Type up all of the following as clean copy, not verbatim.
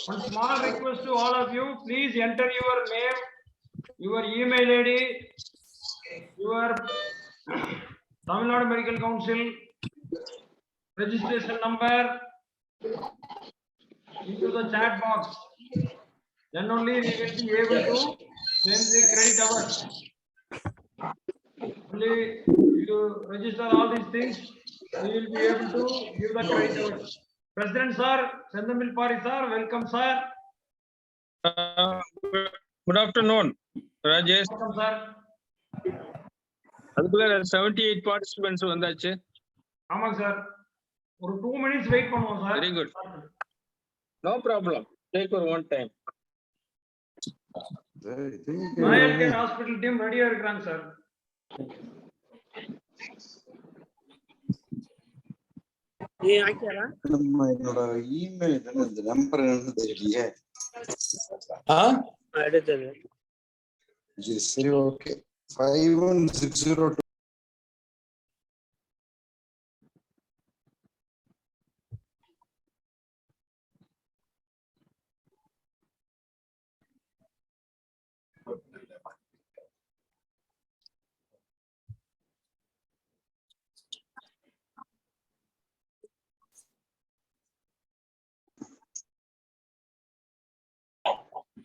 One small request to all of you, please enter your name, your email ID, your Tamil Nadu Medical Council registration number into the chat box. Then only we will be able to claim the credit hours. Only if you register all these things, we will be able to give the credit hours. President sir, Sendamil Pari sir, welcome sir. Good afternoon, Rajesh. Welcome sir. அதுக்குள்ள 78 participants வந்தாச்சு. ஆமாங்க sir. ஒரு 2 minutes wait பண்ணுவோம் sir. Very good. No problem. Take your own time. Royal care hospital team ரெடியா இருக்காங்க sir. என்னோட email இந்த number என்னன்னு தெரியலையே. அடுத்தது சரி ஓகே 51602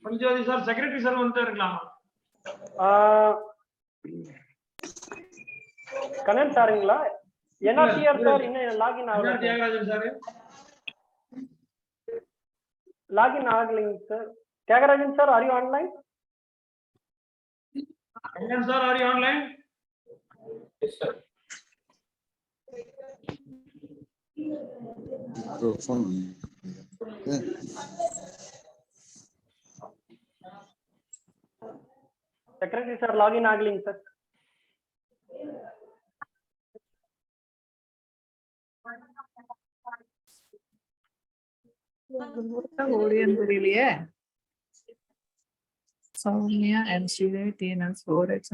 பஞ்சாதி சார், செக்ரட்டரி சார் வந்துட்டாருங்களா? கனல் சாருங்களா? என்ஆர்டிஆர் சார் இன்னும் லாகின் ஆகல. தியாகராஜன் சார் லாகின் ஆகலைங்க sir. Thiyagarajan sir, are you online? Kannan sir, are you online? Secretary sir login ஆகலைங்க சார். தெரியலையே. Soumya and Sridhar TNS 4X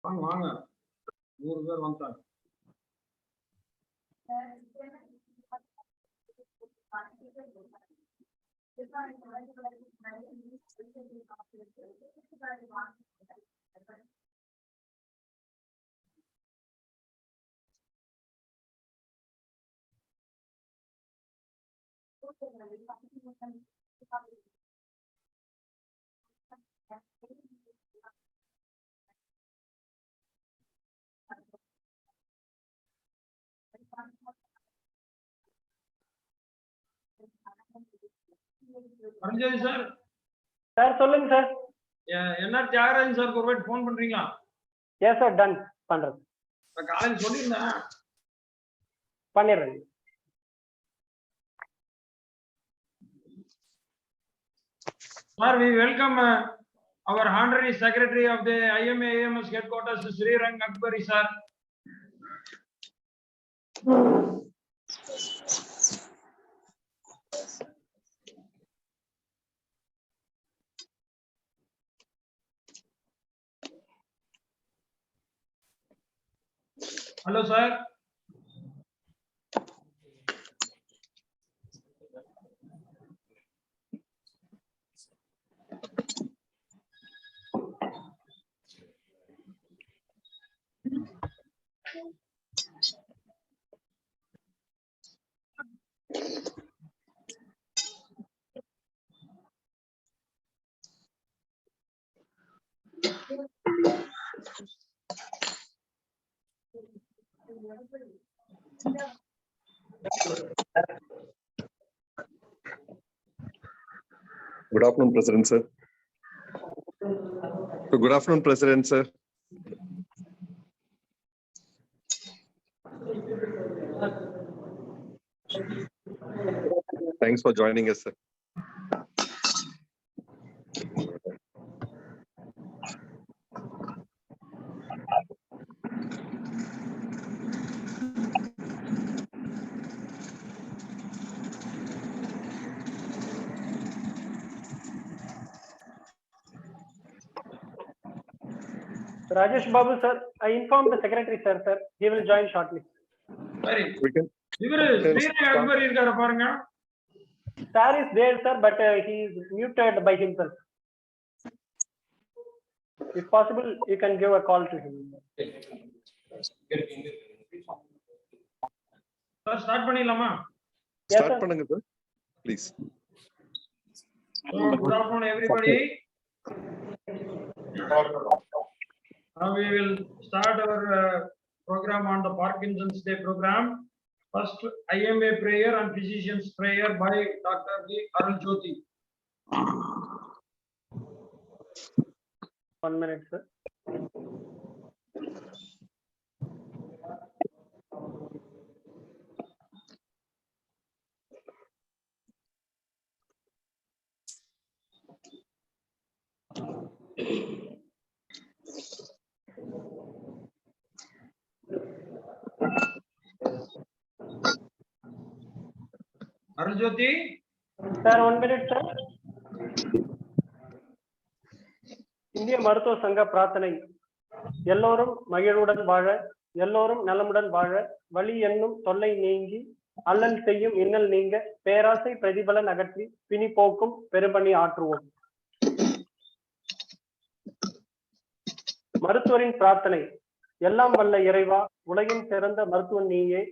வாங்க வாங்க, 100 பேர் வந்துட்டாங்க. பஞ்சாதி சார். சார் சொல்லுங்க சார். என்ஆர் தியாகராஜன் சார் ஒரு வாட்டி ஃபோன் பண்றீங்களா? எஸ் சார், டன் பண்றேன். காலையில் சொல்லியிருந்தேன், பண்ணிடுறேன். Sir, we welcome our honorary secretary of the IMA AMS headquarters, Sri Rang Akbari sir. Hello sir. Good afternoon, President sir. Good afternoon, President sir. Thanks for joining us, sir. Rajesh Babu, sir, I informed the secretary, sir. He will join shortly. சரி, We can, இவரு ஸ்ரீரங்க அக்பர் இருக்காரு பாருங்க. Sir is there, sir, but he is muted by himself. If possible, you can give a call to him. Sir start பண்ணிடலாமா? Yes, start sir. பண்ணுங்க sir, please. So, good afternoon, everybody. Now we will start our program on the Parkinson's Day program. First, IMA prayer and physician's prayer by Dr. V. Arul Jyoti. 1 minute, sir. Arul Jyoti. Sir, 1 minute, sir. இந்திய மருத்துவ சங்க பிரார்த்தனை. எல்லோரும் மகிழ்வுடன் வாழ, எல்லோரும் நலமுடன் வாழ, வலி என்னும் தொல்லை நீங்கி, அல்லல் செய்யும் இன்னல் நீங்க, பேராசை பிரதிபலன் அகற்றி, பிணி போக்கும் பெரும்பணி ஆற்றுவோம். மருத்துவரின் பிரார்த்தனை. எல்லாம் வல்ல இறைவா, உலகின் சிறந்த மருத்துவன் நீயே,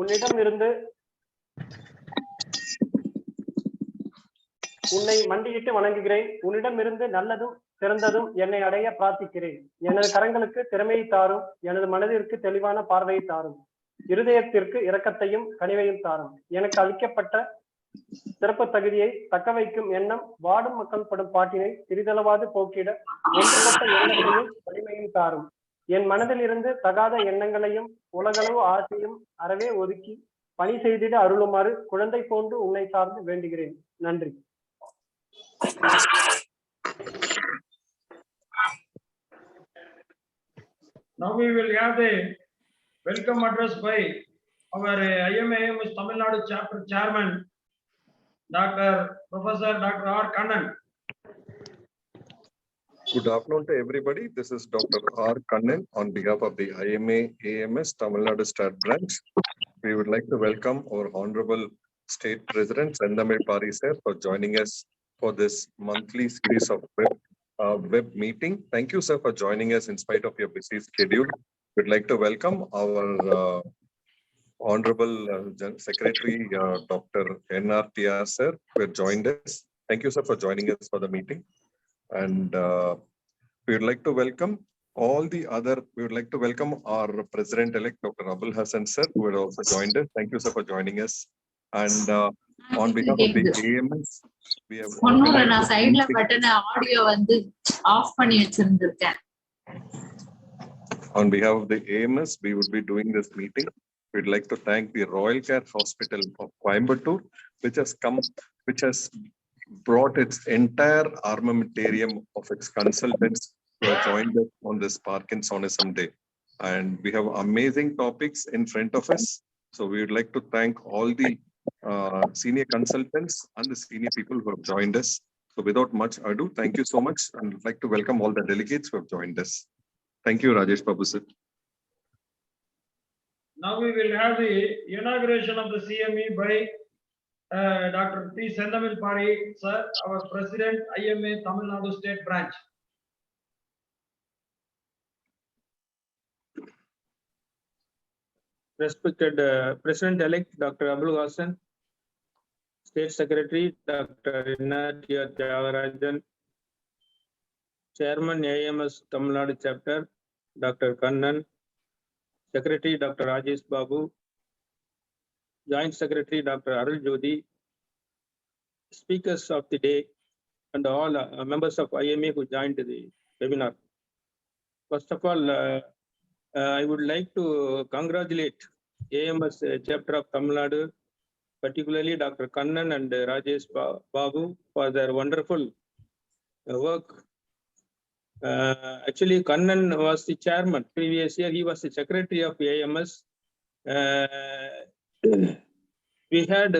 உன்னிடம் இருந்து உன்னை மண்டியிட்டு வணங்குகிறேன். உன்னிடம் இருந்து நல்லதும் சிறந்ததும் என்னை அடைய பிரார்த்திக்கிறேன். எனது கரங்களுக்கு திறமையை தாரும், எனது மனதிற்கு தெளிவான பார்வையை தாரும், இருதயத்திற்கு இரக்கத்தையும் கனிவையும் தாரும். எனக்கு அளிக்கப்பட்ட சிறப்பு தகுதியை தக்க வைக்கும் எண்ணம், வாடும் மக்கள் படும் பாட்டினை சிறிதளவாது போக்கிட ஒன்றுபட்ட எண்ணத்தையும் வலிமையும் தாரும். என் மனதில் இருந்து தகாத எண்ணங்களையும் உலகளவு ஆசையும் அறவே ஒதுக்கி பணி செய்திட அருளுமாறு குழந்தை போன்று உன்னை சார்ந்து வேண்டுகிறேன். நன்றி. Now we will have the welcome address by our IMA AMS Tamil Nadu chapter chairman, Professor Dr. R. Kannan. Good afternoon to everybody. This is Dr. R. Kannan on behalf of the IMA AMS Tamil Nadu State Branch. We would like to welcome our Honorable State President Sendamil Pari sir for joining us for this monthly series of web meeting. Thank you, sir, for joining us in spite of your busy schedule. We'd like to welcome our Honorable Secretary Dr. NRTR sir, who have joined us. Thank you, sir, for joining us for the meeting. And we would like to welcome we would like to welcome our President-elect Dr. Abul Hassan sir, who had also joined us. Thank you, sir, for joining us. And on behalf of the AMS, we have நான் சைடுல button audio வந்து of பண்ணி வச்சிருந்திருக்கேன். On behalf of the AMS, we would be doing this meeting. We'd like to thank the Royal Care Hospital of Coimbatore, which has brought its entire armamentarium of its consultants who have joined us on this Parkinsonism Day. And we have amazing topics in front of us. So we would like to thank all the senior consultants and the senior people who have joined us. So without much ado, thank you so much. And I'd like to welcome all the delegates who have joined us. Thank you, Rajesh Babu sir. Now we will have the inauguration of the CME by Dr. P. Sendamil Pari sir, our President, IMA Tamil Nadu State Branch. Respected President-elect Dr. Abul Hassan, State Secretary Dr. NRTR Tyagarajan, Chairman AMS Tamil Nadu Chapter Dr. Kannan, Secretary Dr. Rajesh Babu, Joint Secretary Dr. Arul Jyoti, speakers of the day, and all members of IMA who joined the webinar. First of all, I would like to congratulate AMS chapter of Tamil Nadu, particularly Dr. Kannan and Rajesh Babu for their wonderful work. Actually, Kannan was the chairman. Previous year, he was the secretary of AMS. We had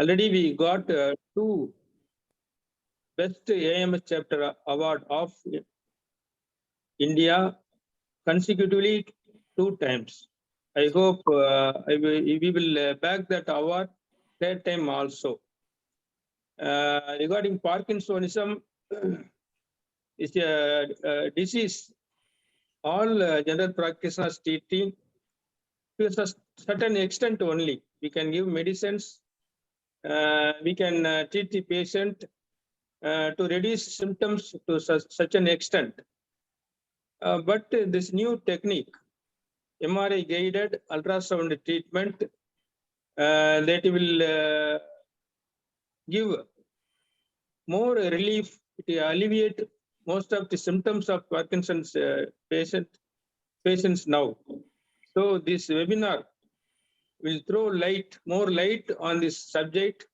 already we got 2 best AMS chapter award of India consecutively 2 times. I hope we will back that award 3rd time also. Regarding Parkinsonism, it's a disease all general practitioners treating to a certain extent only. We can give medicines, we can treat the patient to reduce symptoms to such an extent. But this new technique, MRI guided ultrasound treatment, that will give more relief, it alleviate most of the symptoms of Parkinson's patients now. So this webinar will throw more light on this subject.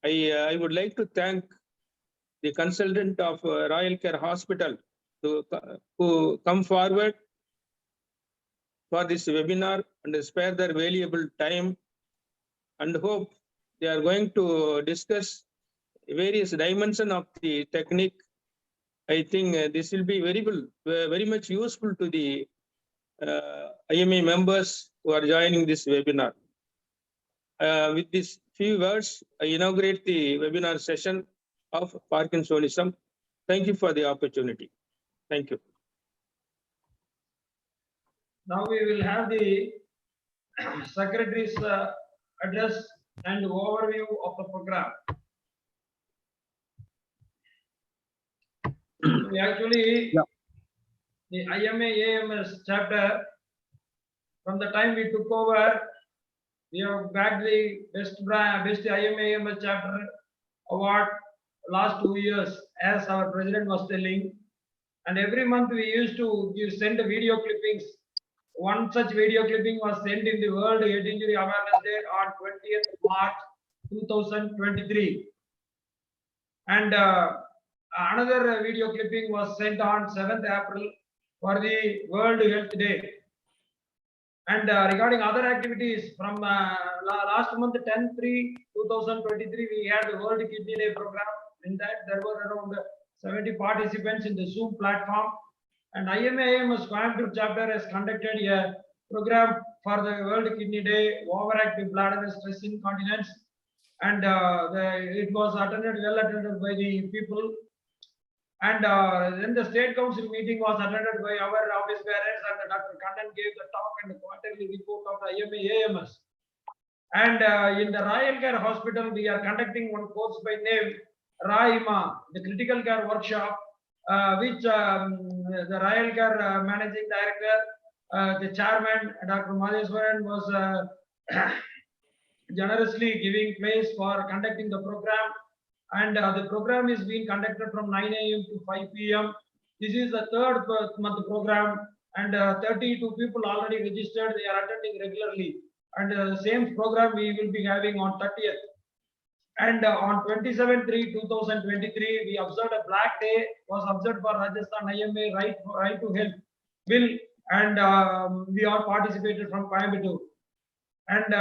I would like to thank the consultant of Royal Care Hospital who come forward for this webinar and spare their valuable time, and hope they are going to discuss various dimensions of the technique. I think this will be very much useful to the IMA members who are joining this webinar. With these few words, I inaugurate the webinar session of Parkinsonism. Thank you for the opportunity. Thank you. Now we will have the Secretary's address and overview of the program. We actually, the IMA AMS chapter, from the time we took over, we have bagged the best IMA AMS chapter award last 2 years, as our president was telling. And every month we used to send video clippings. One such video clipping was sent in the World Head Injury Awareness Day on 20th March 2023. And another video clipping was sent on 7th April for the World Health Day. And regarding other activities, from last month 10/3/2023, we had the World Kidney Day program. In that, there were around 70 participants in the Zoom platform. And IMA AMS Coimbatore chapter has conducted a program for the World Kidney Day, overactive bladder stress incontinence. And it was well attended by the people. And then the State Council meeting was attended by our office bearers, and Dr. Kannan gave the talk and the quarterly report of the IMA AMS. And in the Royal Care Hospital, we are conducting one course by name IMA, the critical care workshop, which the Royal Care Managing Director, the Chairman, Dr. Madheswaran, was generously giving place for conducting the program. And the program is being conducted from 9 AM to 5 PM. This is the 3rd month program, and 32 people already registered. They are attending regularly. And the same program we will be having on 30th. And on 27/3/2023, we observed a Black Day was observed for Rajasthan IMA right to Health bill, and we all participated from Coimbatore. And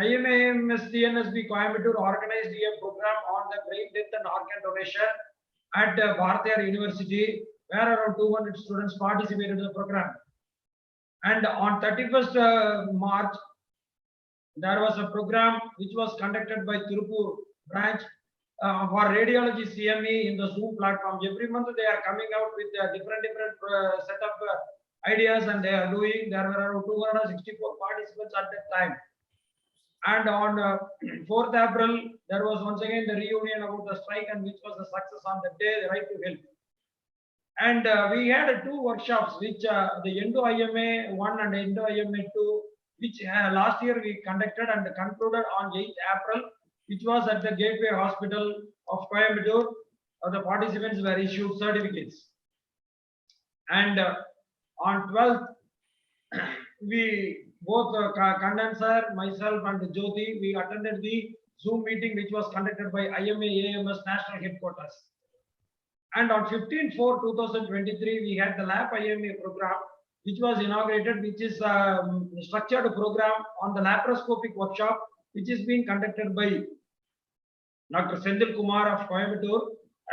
IMA AMS TNSB Coimbatore organized a program on the brain death and organ donation at Bharatiya University, where around 200 students participated in the program. And on 31st March, there was a program which was conducted by Tirupur branch for radiology CME in the Zoom platform. Every month they are coming out with different set of ideas, and they are doing. There were around 264 participants at that time. And on 4th April, there was once again the reunion about the strike, and which was a success on the day, the right to health. And we had 2 workshops, which the Endo IMA 1 and Endo IMA 2, which last year we conducted and concluded on 8th April, which was at the Gateway Hospital of Coimbatore. The participants were issued certificates. And on 12th, we both Kannan sir, myself, and Jyoti, we attended the Zoom meeting which was conducted by IMA AMS National Headquarters. And on 15/4/2023, we had the LAP IMA program, which was inaugurated, which is a structured program on the laparoscopic workshop, which is being conducted by Dr. Sendil Kumar of Coimbatore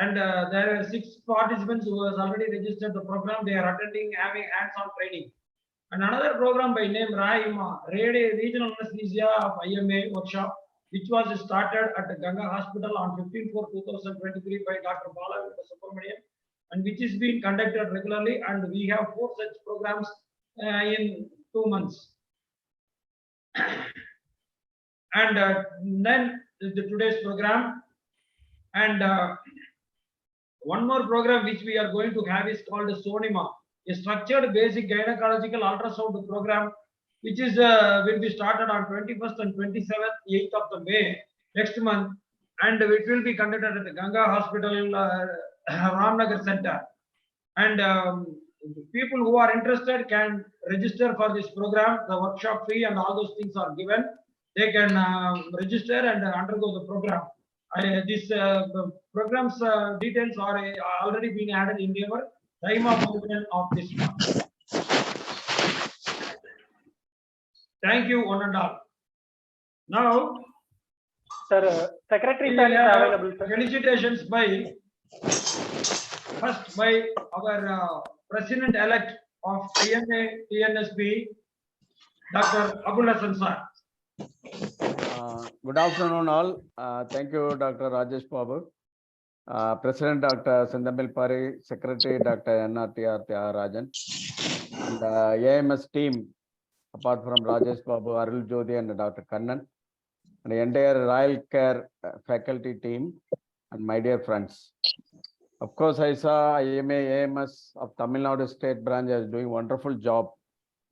And there are 6 participants who has already registered the program. They are attending, having hands-on training. And another program by name IMA, Regional Anesthesia of IMA workshop, which was started at the Ganga Hospital on 15/4/2023 by Dr. Bala Subramanian, and which is being conducted regularly. And we have 4 such programs in 2 months. And then today's program, and one more program which we are going to have is called Sonima, a structured basic gynecological ultrasound program, which is will be started on 21st and 27th, 8th of the May next month, and it will be conducted at the Ganga Hospital, Ramnagar Center. And people who are interested can register for this program. The workshop fee and all those things are given. They can register and undergo the program. This program's details are already being added in our time of this month. Thank you, one and all. Now, Sir, Secretary we sir will is have available, sir. felicitations first by our President-elect of IMA TNSB, Dr. Abul Hassan sir. Good afternoon, all. Thank you, Dr. Rajesh Babu. President Dr. Sindamil Pari, Secretary Dr. NRTR Tyagarajan, and AMS team, apart from Rajesh Babu, Arul Jyoti, and Dr. Kannan, and the entire Royal Care faculty team, and my dear friends. Of course, I saw IMA AMS of Tamil Nadu State Branch is doing a wonderful job.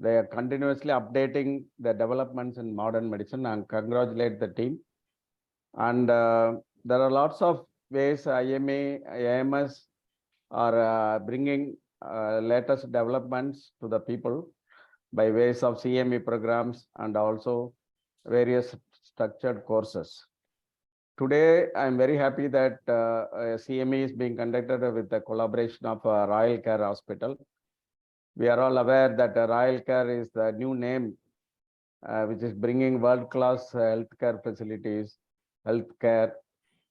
They are continuously updating the developments in modern medicine, and congratulate the team. And there are lots of ways IMA, AMS are bringing latest developments to the people by ways of CME programs and also various structured courses. Today, I'm very happy that CME is being conducted with the collaboration of Royal Care Hospital. We are all aware that Royal Care is the new name, which is bringing world-class healthcare facilities, healthcare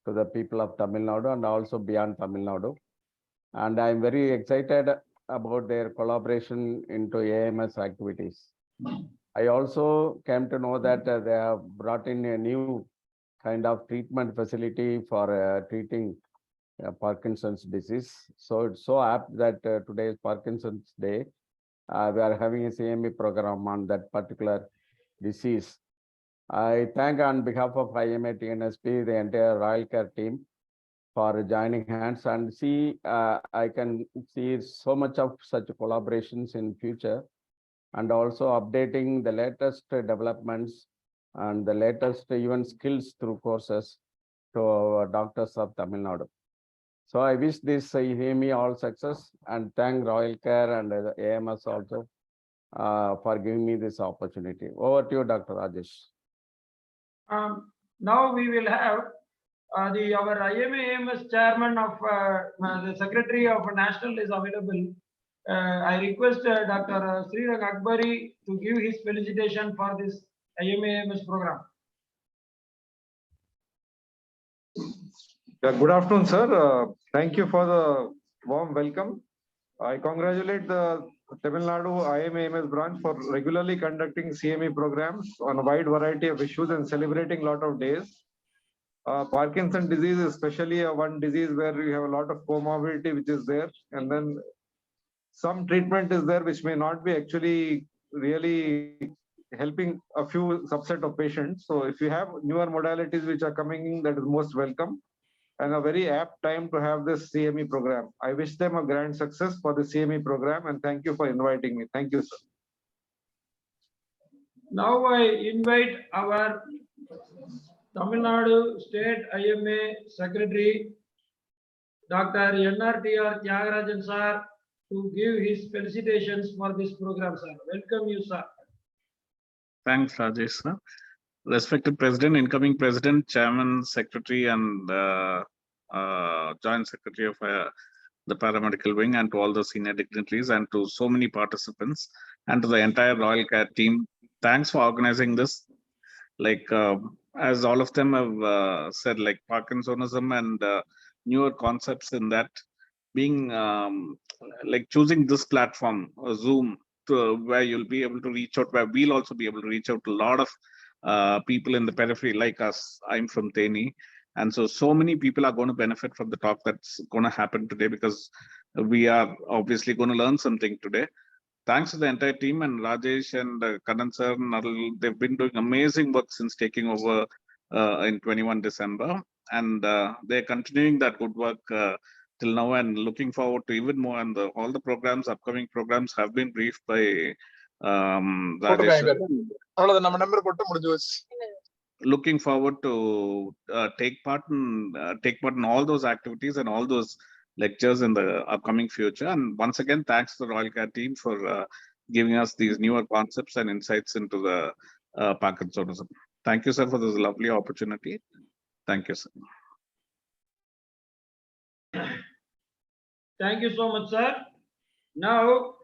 to the people of Tamil Nadu and also beyond Tamil Nadu. And I'm very excited about their collaboration into AMS activities. I also came to know that they have brought in a new kind of treatment facility for treating Parkinson's disease. So it's so apt that today is Parkinson's Day. We are having a CME program on that particular disease. I thank on behalf of IMA TNSP, the entire Royal Care team for joining hands, and see, I can see so much of such collaborations in future, and also updating the latest developments and the latest even skills through courses to doctors of Tamil Nadu. So I wish this CME all success, and thank Royal Care and AMS also for giving me this opportunity. Over to you, Dr. Rajesh. Now we will have our IMA AMS chairman of the Secretary of National is available. I request Dr. Srirang Akbari to give his felicitation for this IMA AMS program. Yeah, good afternoon, sir. Thank you for the warm welcome. I congratulate the Tamil Nadu IMA AMS branch for regularly conducting CME programs on a wide variety of issues and celebrating a lot of days. Parkinson's disease is especially one disease where we have a lot of comorbidity which is there, and then some treatment is there which may not be actually really helping a few subset of patients. So if you have newer modalities which are coming in, that is most welcome, and a very apt time to have this CME program. I wish them a grand success for the CME program, and thank you for inviting me. Thank you, sir. Now I invite our Tamil Nadu State IMA Secretary, Dr. NRTR Tyagarajan sir, to give his felicitations for this program, sir. Welcome you, sir. Thanks, Rajesh, sir. Respected President, incoming President, Chairman, Secretary, and Joint Secretary of the Paramedical Wing, and to all the senior dignitaries, and to so many participants, and to the entire Royal Care team. Thanks for organizing this. Like, as all of them have said, like Parkinsonism and newer concepts in that, being like choosing this platform, Zoom, where you'll be able to reach out, where we'll also be able to reach out to a lot of people in the periphery like us. I'm from Teni. And so many people are going to benefit from the talk that's going to happen today, because we are obviously going to learn something today. Thanks to the entire team and Rajesh and Kanan sir, and Narul, they've been doing amazing work since taking over in 21 December. And they're continuing that good work till now, and looking forward to even more. And all the programs, upcoming programs have been briefed by Rajesh sir. Looking forward to take part in all those activities and all those lectures in the upcoming future. And once again, thanks to the Royal Care team for giving us these newer concepts and insights into the Parkinsonism. Thank you, sir, for this lovely opportunity. Thank you, sir. Thank you so much, sir. Now,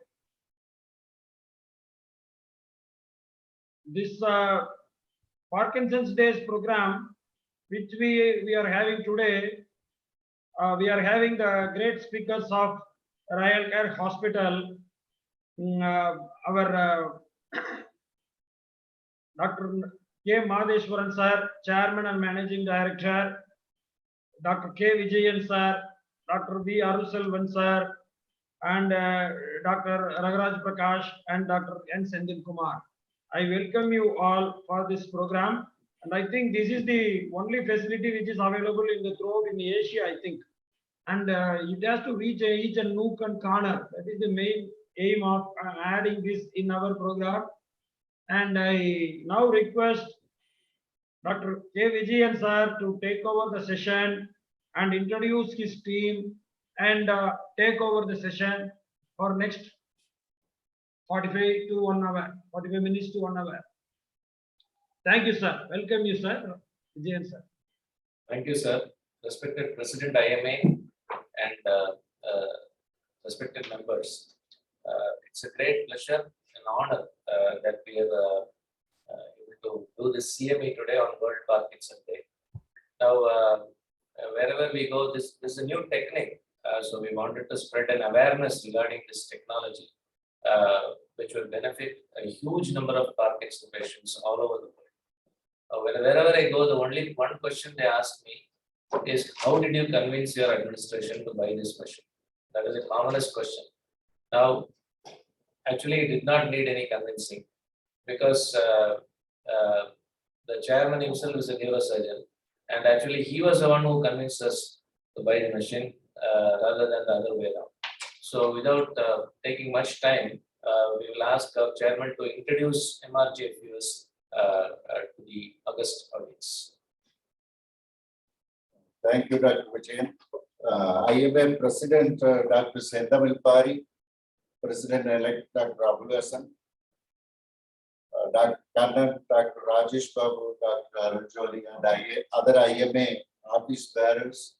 this Parkinson's Days program, which we are having today, we are having the great speakers of Royal Care Hospital, our Dr. K. Madheshwaran sir, Chairman and Managing Director, Dr. K. Vijayan sir, Dr. V. Aruselvan sir, and Dr. Ragaraj Prakash and Dr. N. Sendil Kumar. I welcome you all for this program. And I think this is the only facility which is available in the throughout in Asia, I think. And it has to reach each and nook and corner. That is the main aim of adding this in our program. And I now request Dr. K. Vijayan sir to take over the session and introduce his team and take over the session for next 45 minutes to 1 hour. Thank you, sir. Welcome you, sir. Vijayan sir. Thank you, sir. Respected President IMA and respected members. It's a great pleasure and honor that we are able to do this CME today on World Parkinson Day. Now, wherever we go, this is a new technique. So we wanted to spread an awareness regarding this technology, which will benefit a huge number of Parkinson patients all over the world. Wherever I go, the only one question they ask me is, how did you convince your administration to buy this machine? That is the commonest question. Now, actually, it did not need any convincing, because the chairman himself is a neurosurgeon, and actually he was the one who convinced us to buy the machine rather than the other way around. So without taking much time, we will ask our chairman to introduce MRGFUS to the August audience. Thank you, Dr. Vijayan. IMA President Dr. Sendamil Pari, President-elect Dr. Abul Hassan, Dr. Kannan, Dr. Rajesh Babu, Dr. Arun Jolly, and other IMA office bearers,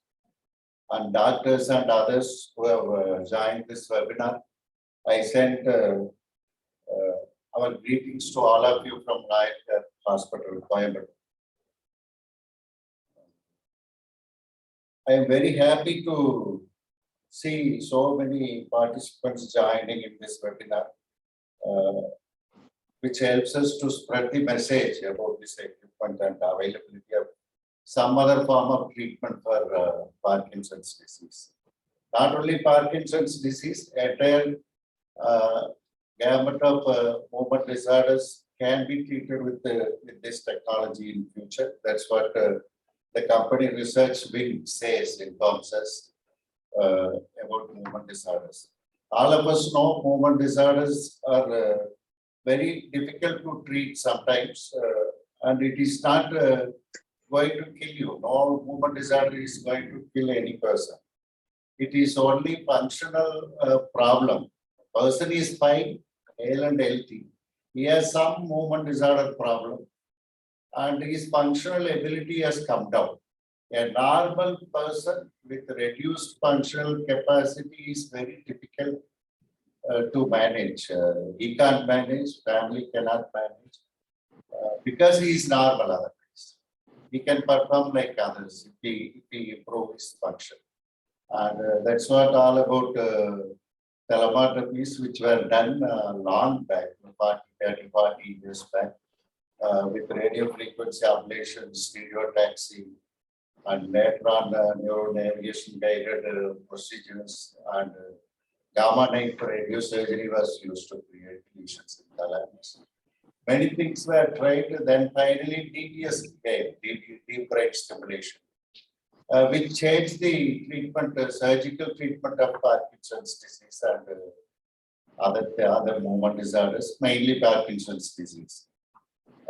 and doctors and others who have joined this webinar. I send our greetings to all of you from Royal Care Hospital, Coimbatore. I am very happy to see so many participants joining in this webinar, which helps us to spread the message about this equipment and availability of some other form of treatment for Parkinson's disease. Not only Parkinson's disease, entire gamut of movement disorders can be treated with this technology in future. That's what the company research wing says in terms about movement disorders. All of us know movement disorders are very difficult to treat sometimes, and it is not going to kill you. No movement disorder is going to kill any person. It is only functional problem. Person is fine, hale and healthy. He has some movement disorder problem, and his functional ability has come down. A normal person with reduced functional capacity is very difficult to manage. He can't manage, family cannot manage, because he is normal otherwise. He can perform like others if he improves his function. And that's what all about telemetries which were done long back, 40 years back, with radio frequency ablation, stereotaxy, and later on neuronavigation guided procedures, and gamma knife radio surgery was used to create lesions in thalamus. Many things were tried, then finally DBS came, deep brain stimulation, which changed the treatment, surgical treatment of Parkinson's disease and other movement disorders, mainly Parkinson's disease.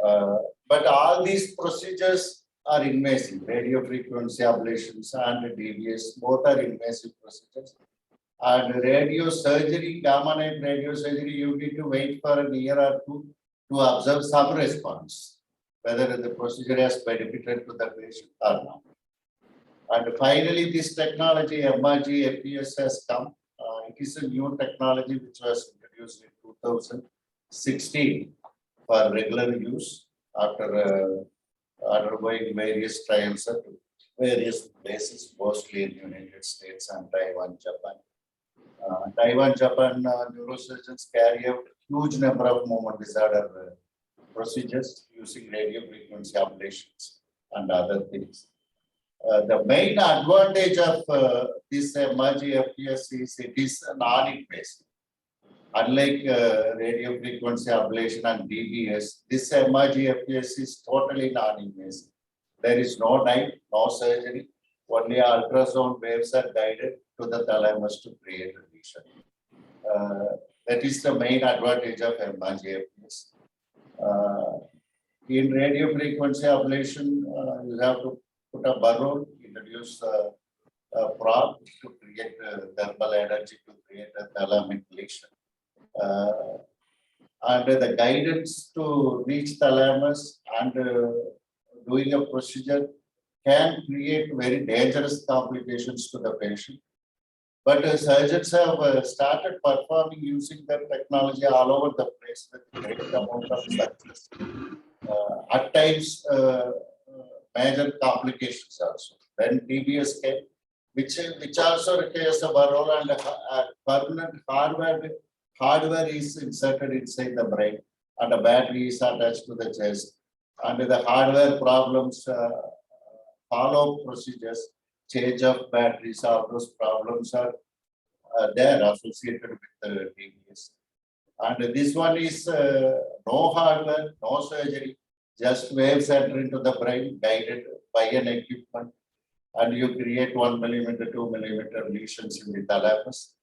But all these procedures are invasive. Radio frequency ablations and DBS, both are invasive procedures. And radio surgery, gamma knife radio surgery, you need to wait for a year or two to observe some response, whether the procedure has benefited to the patient or not. And finally, this technology, MRG FPS, has come. It is a new technology which was introduced in 2016 for regular use after undergoing various trials at various places, mostly in United States and Taiwan, Japan. Taiwan, Japan neurosurgeons carry out huge number of movement disorder procedures using radio frequency ablations and other things. The main advantage of this MRG FPS is it is non-invasive. Unlike radio frequency ablation and DBS, this MRG FPS is totally non-invasive. There is no knife, no surgery, only ultrasound waves are guided to the thalamus to create a lesion. That is the main advantage of MRG FPS. In radio frequency ablation, you have to put a burrow, introduce a prop to create thermal energy to create a thalamic lesion. And the guidance to reach thalamus and doing a procedure can create very dangerous complications to the patient. But surgeons have started performing using that technology all over the place with great amount of success. At times, major complications also. Then DBS came, which also requires a burrow and a permanent hardware is inserted inside the brain, and a battery is attached to the chest. And the hardware problems, follow procedures, change of batteries, all those problems are there associated with the DBS. And this one is no hardware, no surgery, just waves enter into the brain guided by an equipment, and you create 1 millimeter, 2 millimeter lesions in the thalamus.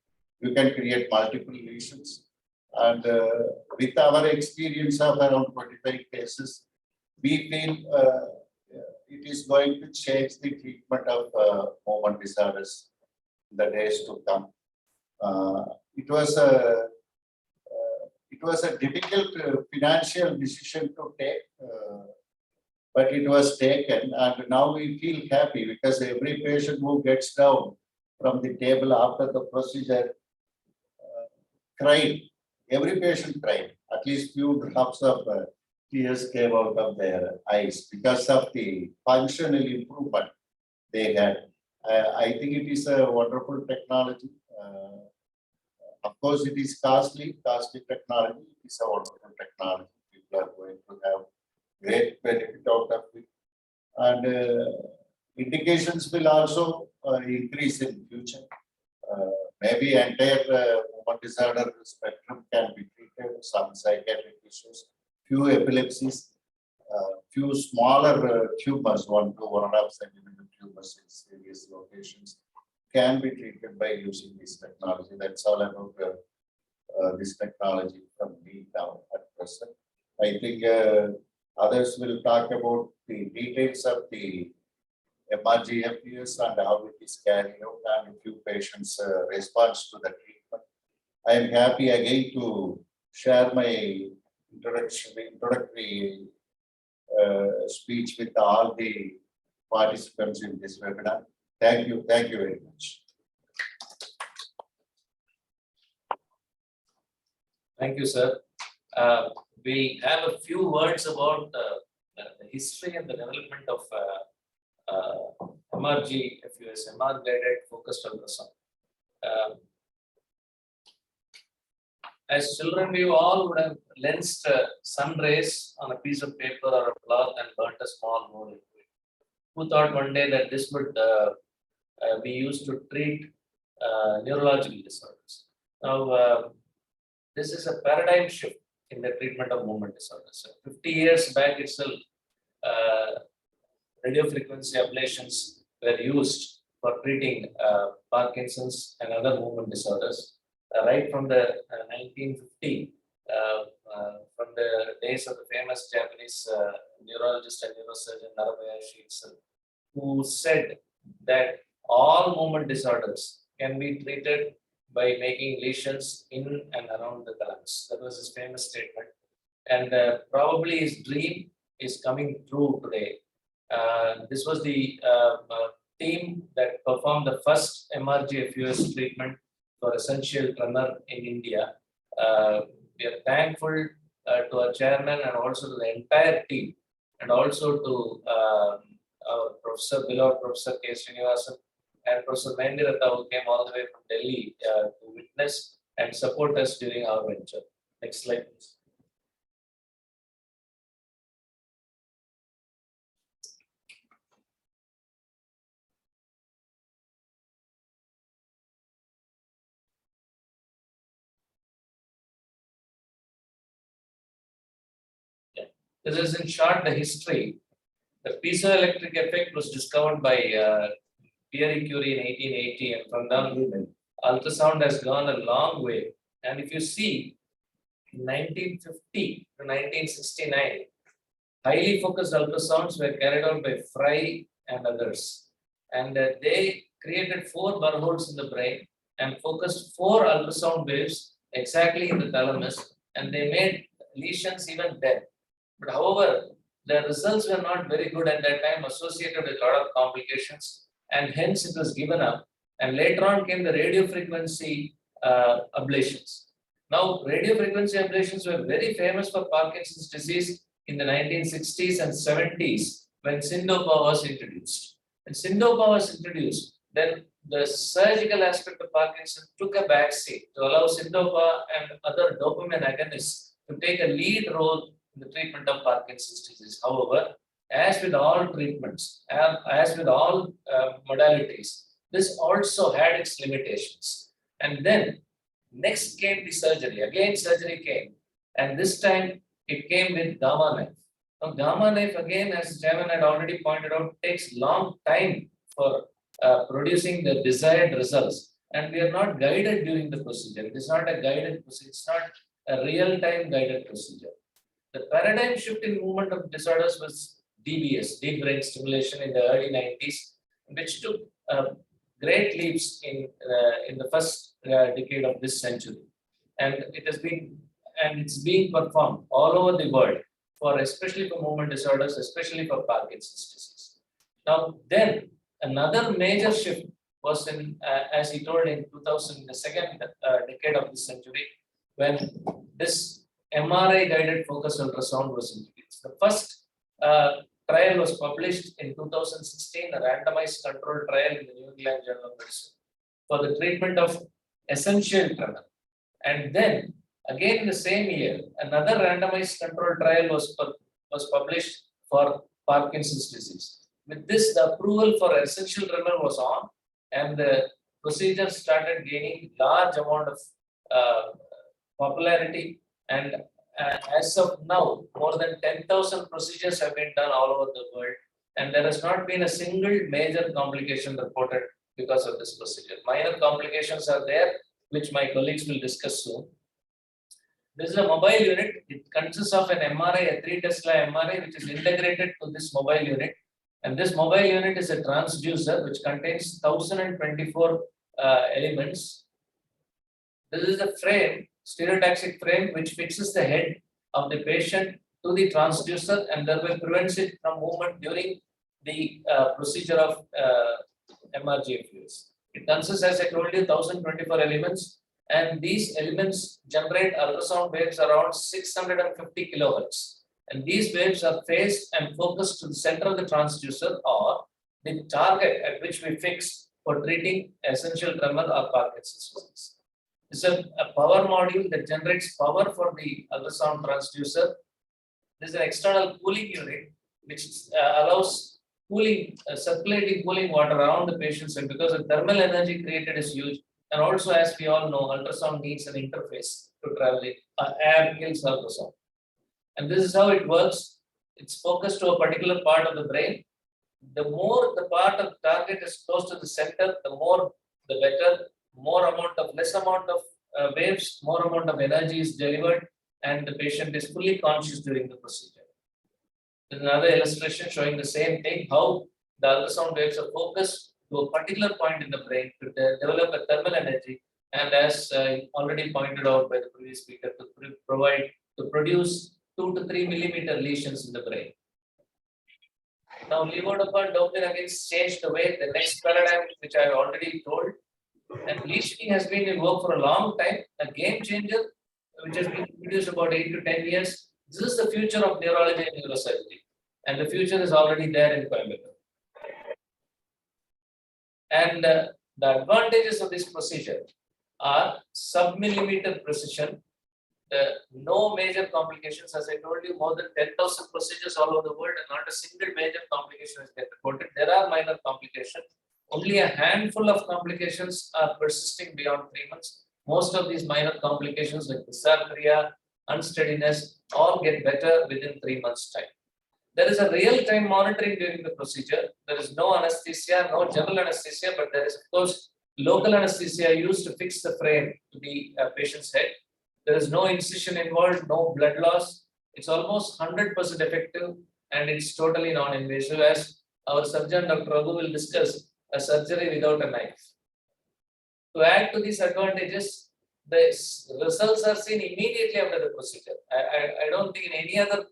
You can create multiple lesions. And with our experience of around 25 cases, we feel it is going to change the treatment of movement disorders in the days to come. It was a difficult financial decision to take, but it was taken, and now we feel happy because every patient who gets down from the table after the procedure cried. Every patient cried. At least few drops of tears came out of their eyes because of the functional improvement they had. I think it is a wonderful technology. Of course, it is costly technology. It is a wonderful technology. People are going to have great benefit out of it. And indications will also increase in future. Maybe entire movement disorder spectrum can be treated, some psychiatric issues, few epilepsies, few smaller tumors, 1 to 1.5 centimeter tumors in various locations can be treated by using this technology. That's all about this technology from me now at present. I think others will talk about the details of the MRG FPS and how it is carried out and a few patients' response to the treatment. I am happy again to share my introductory speech with all the participants in this webinar. Thank you very much. Thank you, sir. We have a few words about the history and the development of MRG, FUS, MR guided focused ultrasound. As children, we all would have lensed sun rays on a piece of paper or a cloth and burnt a small hole into it. Who thought one day that this would be used to treat neurological disorders? Now, this is a paradigm shift in the treatment of movement disorders. So 50 years back itself, radio frequency ablations were used for treating Parkinson's and other movement disorders. Right from the 1950, from the days of the famous Japanese neurologist and neurosurgeon Narabayashi itself, who said that all movement disorders can be treated by making lesions in and around the thalamus. That was his famous statement. And probably his dream is coming true today. This was the team that performed the first MRG FUS treatment for essential tremor in India. We are thankful to our chairman and also to the entire team, and also to our professor, beloved Professor K. Srinivasan and Professor Mendiratha, who came all the way from Delhi to witness and support us during our venture. Next slide, please. This is in short the history. The piezoelectric effect was discovered by Pierre Curie in 1880, and from then ultrasound has gone a long way. And if you see, in 1950 to 1969, highly focused ultrasounds were carried out by Fry and others. And they created 4 burr holes in the brain and focused 4 ultrasound waves exactly in the thalamus, and they made lesions even dead. But however, the results were not very good at that time, associated with a lot of complications, and hence it was given up. And later on came the radio frequency ablations. Now, radio frequency ablations were very famous for Parkinson's disease in the 1960s and 70s when Syndopa was introduced. When Syndopa was introduced, then the surgical aspect of Parkinson's took a backseat to allow Syndopa and other dopamine agonists to take a lead role in the treatment of Parkinson's disease. However, as with all treatments, as with all modalities, this also had its limitations. And then next came the surgery. Again, surgery came, and this time it came with gamma knife. Now, gamma knife, again, as Chairman had already pointed out, takes long time for producing the desired results, and we are not guided during the procedure. It is not a guided procedure. It's not a real-time guided procedure. The paradigm shift in movement of disorders was DBS, deep brain stimulation, in the early 90s, which took great leaps in the first decade of this century. And it's being performed all over the world, especially for movement disorders, especially for Parkinson's disease. Now, then another major shift was as he told, in the second decade of this century, when this MRI guided focused ultrasound was introduced. The first trial was published in 2016, a randomized controlled trial in the New England Journal of Medicine for the treatment of essential tremor. And then again in the same year, another randomized controlled trial was published for Parkinson's disease. With this, the approval for essential tremor was on, and the procedure started gaining large amount of popularity. And as of now, more than 10,000 procedures have been done all over the world, and there has not been a single major complication reported because of this procedure. Minor complications are there, which my colleagues will discuss soon. This is a mobile unit. It consists of an MRI, a 3 Tesla MRI, which is integrated to this mobile unit. And this mobile unit is a transducer which contains 1024 elements. This is the frame, stereotaxic frame, which fixes the head of the patient to the transducer and thereby prevents it from movement during the procedure of MRG FUS. It consists, as I told you, 1024 elements, and these elements generate ultrasound waves around 650 kilohertz. And these waves are phased and focused to the center of the transducer, or the target at which we fix for treating essential tremor or Parkinson's disease. It's a power module that generates power for the ultrasound transducer. There's an external cooling unit which allows cooling, circulating cooling water around the patient's head, because the thermal energy created is huge. And also, as we all know, ultrasound needs an interface to travel it. Air kills ultrasound. And this is how it works. It's focused to a particular part of the brain. The more the part of the target is close to the center, the more the better. Less amount of waves, more amount of energy is delivered, and the patient is fully conscious during the procedure. There's another illustration showing the same thing, how the ultrasound waves are focused to a particular point in the brain to develop a thermal energy, and as already pointed out by the previous speaker, to produce 2 to 3 millimeter lesions in the brain. Now, levodopa dopamine again changed the way, the next paradigm, which I already told, and lesioning has been in work for a long time, a game changer, which has been introduced about 8 to 10 years. This is the future of neurology and neurosurgery, and the future is already there in Coimbatore. And the advantages of this procedure are sub-millimeter precision, no major complications. As I told you, more than 10,000 procedures all over the world, and not a single major complication has been reported. There are minor complications. Only a handful of complications are persisting beyond 3 months. Most of these minor complications like dysarthria, unsteadiness, all get better within 3 months' time. There is a real-time monitoring during the procedure. There is no anesthesia, no general anesthesia, but there is, of course, local anesthesia used to fix the frame to the patient's head. There is no incision involved, no blood loss. It's almost 100% effective, and it's totally non-invasive, as our surgeon, Dr. Raghu, will discuss a surgery without a knife. To add to these advantages, the results are seen immediately after the procedure. I don't think in any other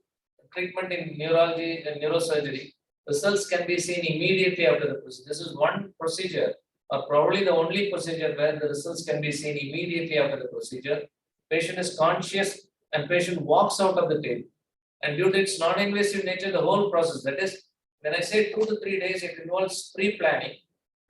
treatment in neurology and neurosurgery, results can be seen immediately after the procedure. This is one procedure, or probably the only procedure, where the results can be seen immediately after the procedure. Patient is conscious and patient walks out of the table. And due to its non-invasive nature, the whole process, that is, when I say 2 to 3 days, it involves pre-planning,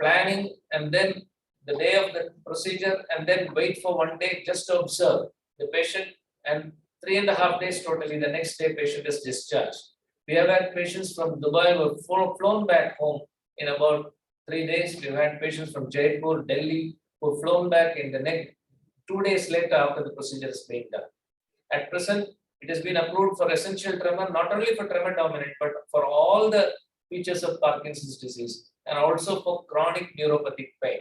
planning, and then the day of the procedure, and then wait for 1 day just to observe the patient, and 3.5 days totally. The next day, patient is discharged. We have had patients from Dubai who have flown back home in about 3 days. We've had patients from Jaipur, Delhi, who have flown back in the next 2 days later after the procedure is being done. At present, it has been approved for essential tremor, not only for tremor dominant, but for all the features of Parkinson's disease, and also for chronic neuropathic pain.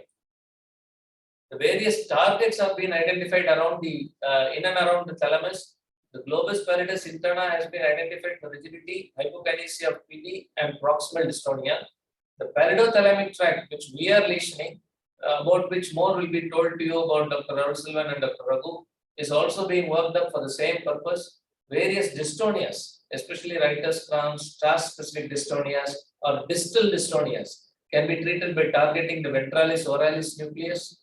The various targets have been identified around the in and around the thalamus. The globus pallidus interna has been identified for rigidity, hypokinesia of PD, and proximal dystonia. The pallidothalamic tract, which we are lesioning, about which more will be told to you about Dr. Raul Silvan and Dr. Raghu, is also being worked up for the same purpose. Various dystonias, especially writer's cramps, task-specific dystonias, or distal dystonias, can be treated by targeting the ventralis oralis nucleus.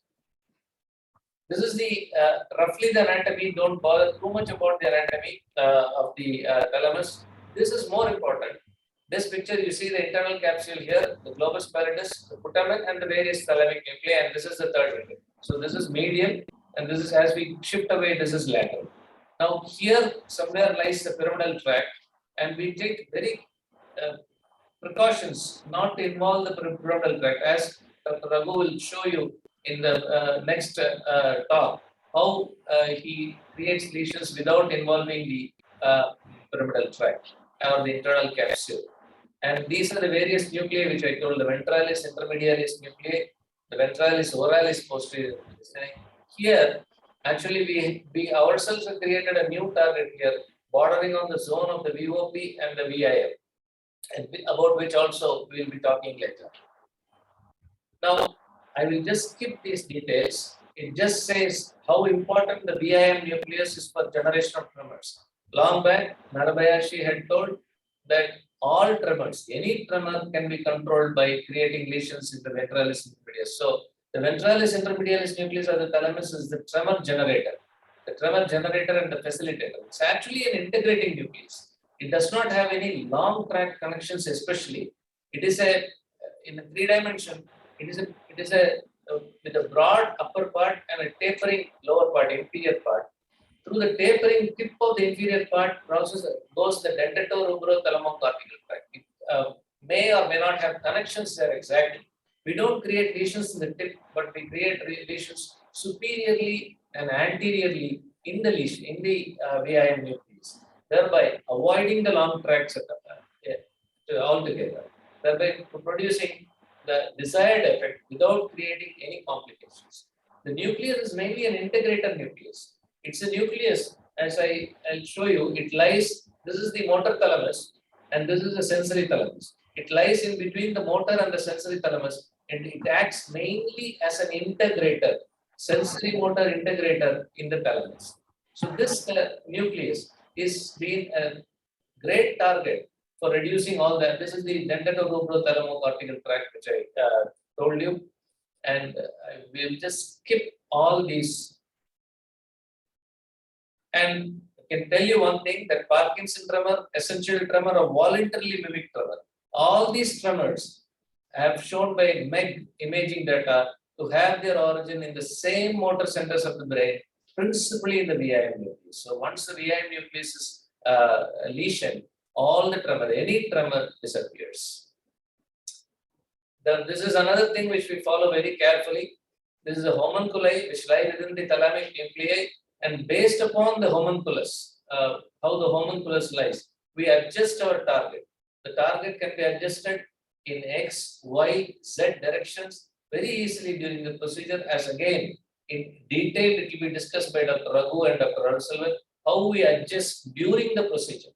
This is the roughly the anatomy. Don't bother too much about the anatomy of the thalamus. This is more important. This picture, you see the internal capsule here, the globus pallidus, the putamen, and the various thalamic nuclei, and this is the third window. So this is medial, and this is, as we shift away, this is lateral. Now here somewhere lies the pyramidal tract, and we take very precautions not to involve the pyramidal tract, as Dr. Raghu will show you in the next talk, how he creates lesions without involving the pyramidal tract or the internal capsule. And these are the various nuclei which I told, the ventralis intermedialis nuclei, the ventralis oralis posterior. Here, actually, we ourselves have created a new target here, bordering on the zone of the VOP and the VIM, and about which also we will be talking later. Now, I will just skip these details. It just says how important the VIM nucleus is for generation of tremors. Long back, Narabayashi had told that all tremors, any tremor can be controlled by creating lesions in the ventralis intermedialis. So the ventralis intermedialis nucleus of the thalamus is the tremor generator. The tremor generator and the facilitator. It's actually an integrating nucleus. It does not have any long track connections, especially. It is a in a 3-dimension, it is a with a broad upper part and a tapering lower part, inferior part. Through the tapering tip of the inferior part goes the dentatorubrothalamocortical tract. It may or may not have connections there exactly. We don't create lesions in the tip, but we create lesions superiorly and anteriorly in the lesion, in the VIM nucleus, thereby avoiding the long tracts altogether, thereby producing the desired effect without creating any complications. The nucleus is mainly an integrator nucleus. It's a nucleus, as I'll show you, it lies, this is the motor thalamus and this is the sensory thalamus. It lies in between the motor and the sensory thalamus, and it acts mainly as an integrator, sensory motor integrator in the thalamus. So this nucleus is being a great target for reducing all that. This is the dentatorubrothalamocortical tract, which I told you, and we'll just skip all these. And I can tell you one thing, that Parkinson tremor, essential tremor, or voluntarily mimic tremor, all these tremors have shown by MEG imaging data to have their origin in the same motor centers of the brain, principally in the VIM nucleus. So once the VIM nucleus is lesion, all the tremor, any tremor disappears. This is another thing which we follow very carefully. This is a homunculi which lie within the thalamic nuclei, and based upon the homunculus, how the homunculus lies, we adjust our target. The target can be adjusted in X, Y, Z directions very easily during the procedure, as again in detail it will be discussed by Dr. Raghu and Dr. Arsulvan, how we adjust during the procedure.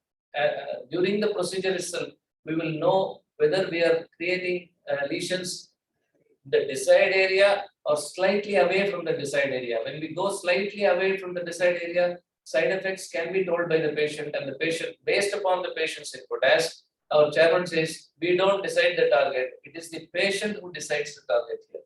During the procedure itself, we will know whether we are creating lesions in the desired area or slightly away from the desired area. When we go slightly away from the desired area, side effects can be told by the patient, and the patient, based upon the patient's input. As our chairman says, we don't decide the target. It is the patient who decides the target here.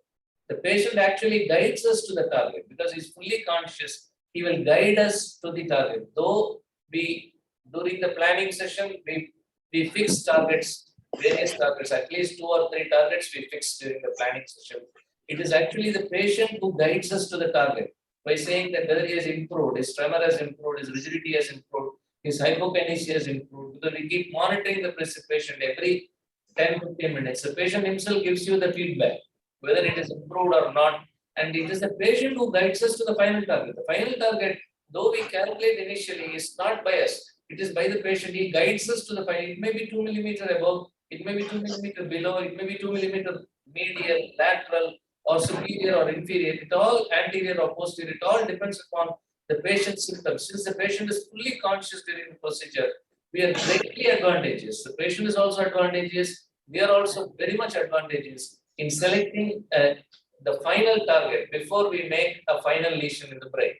The patient actually guides us to the target because he's fully conscious. He will guide us to the target. Though we, during the planning session, we fix targets, various targets, at least 2 or 3 targets we fix during the planning session. It is actually the patient who guides us to the target by saying that whether he has improved, his tremor has improved, his rigidity has improved, his hypokinesia has improved, because we keep monitoring the patient every 10-15 minutes. The patient himself gives you the feedback, whether it is improved or not, and it is the patient who guides us to the final target. The final target, though we calculate initially, is not by us. It is by the patient. He guides us to the final. It may be 2 millimeter above, it may be 2 millimeter below, it may be 2 millimeter medial, lateral, or superior or inferior. It all anterior or posterior. It all depends upon the patient's symptoms. Since the patient is fully conscious during the procedure, we are greatly advantageous. The patient is also advantageous. We are also very much advantageous in selecting the final target before we make a final lesion in the brain.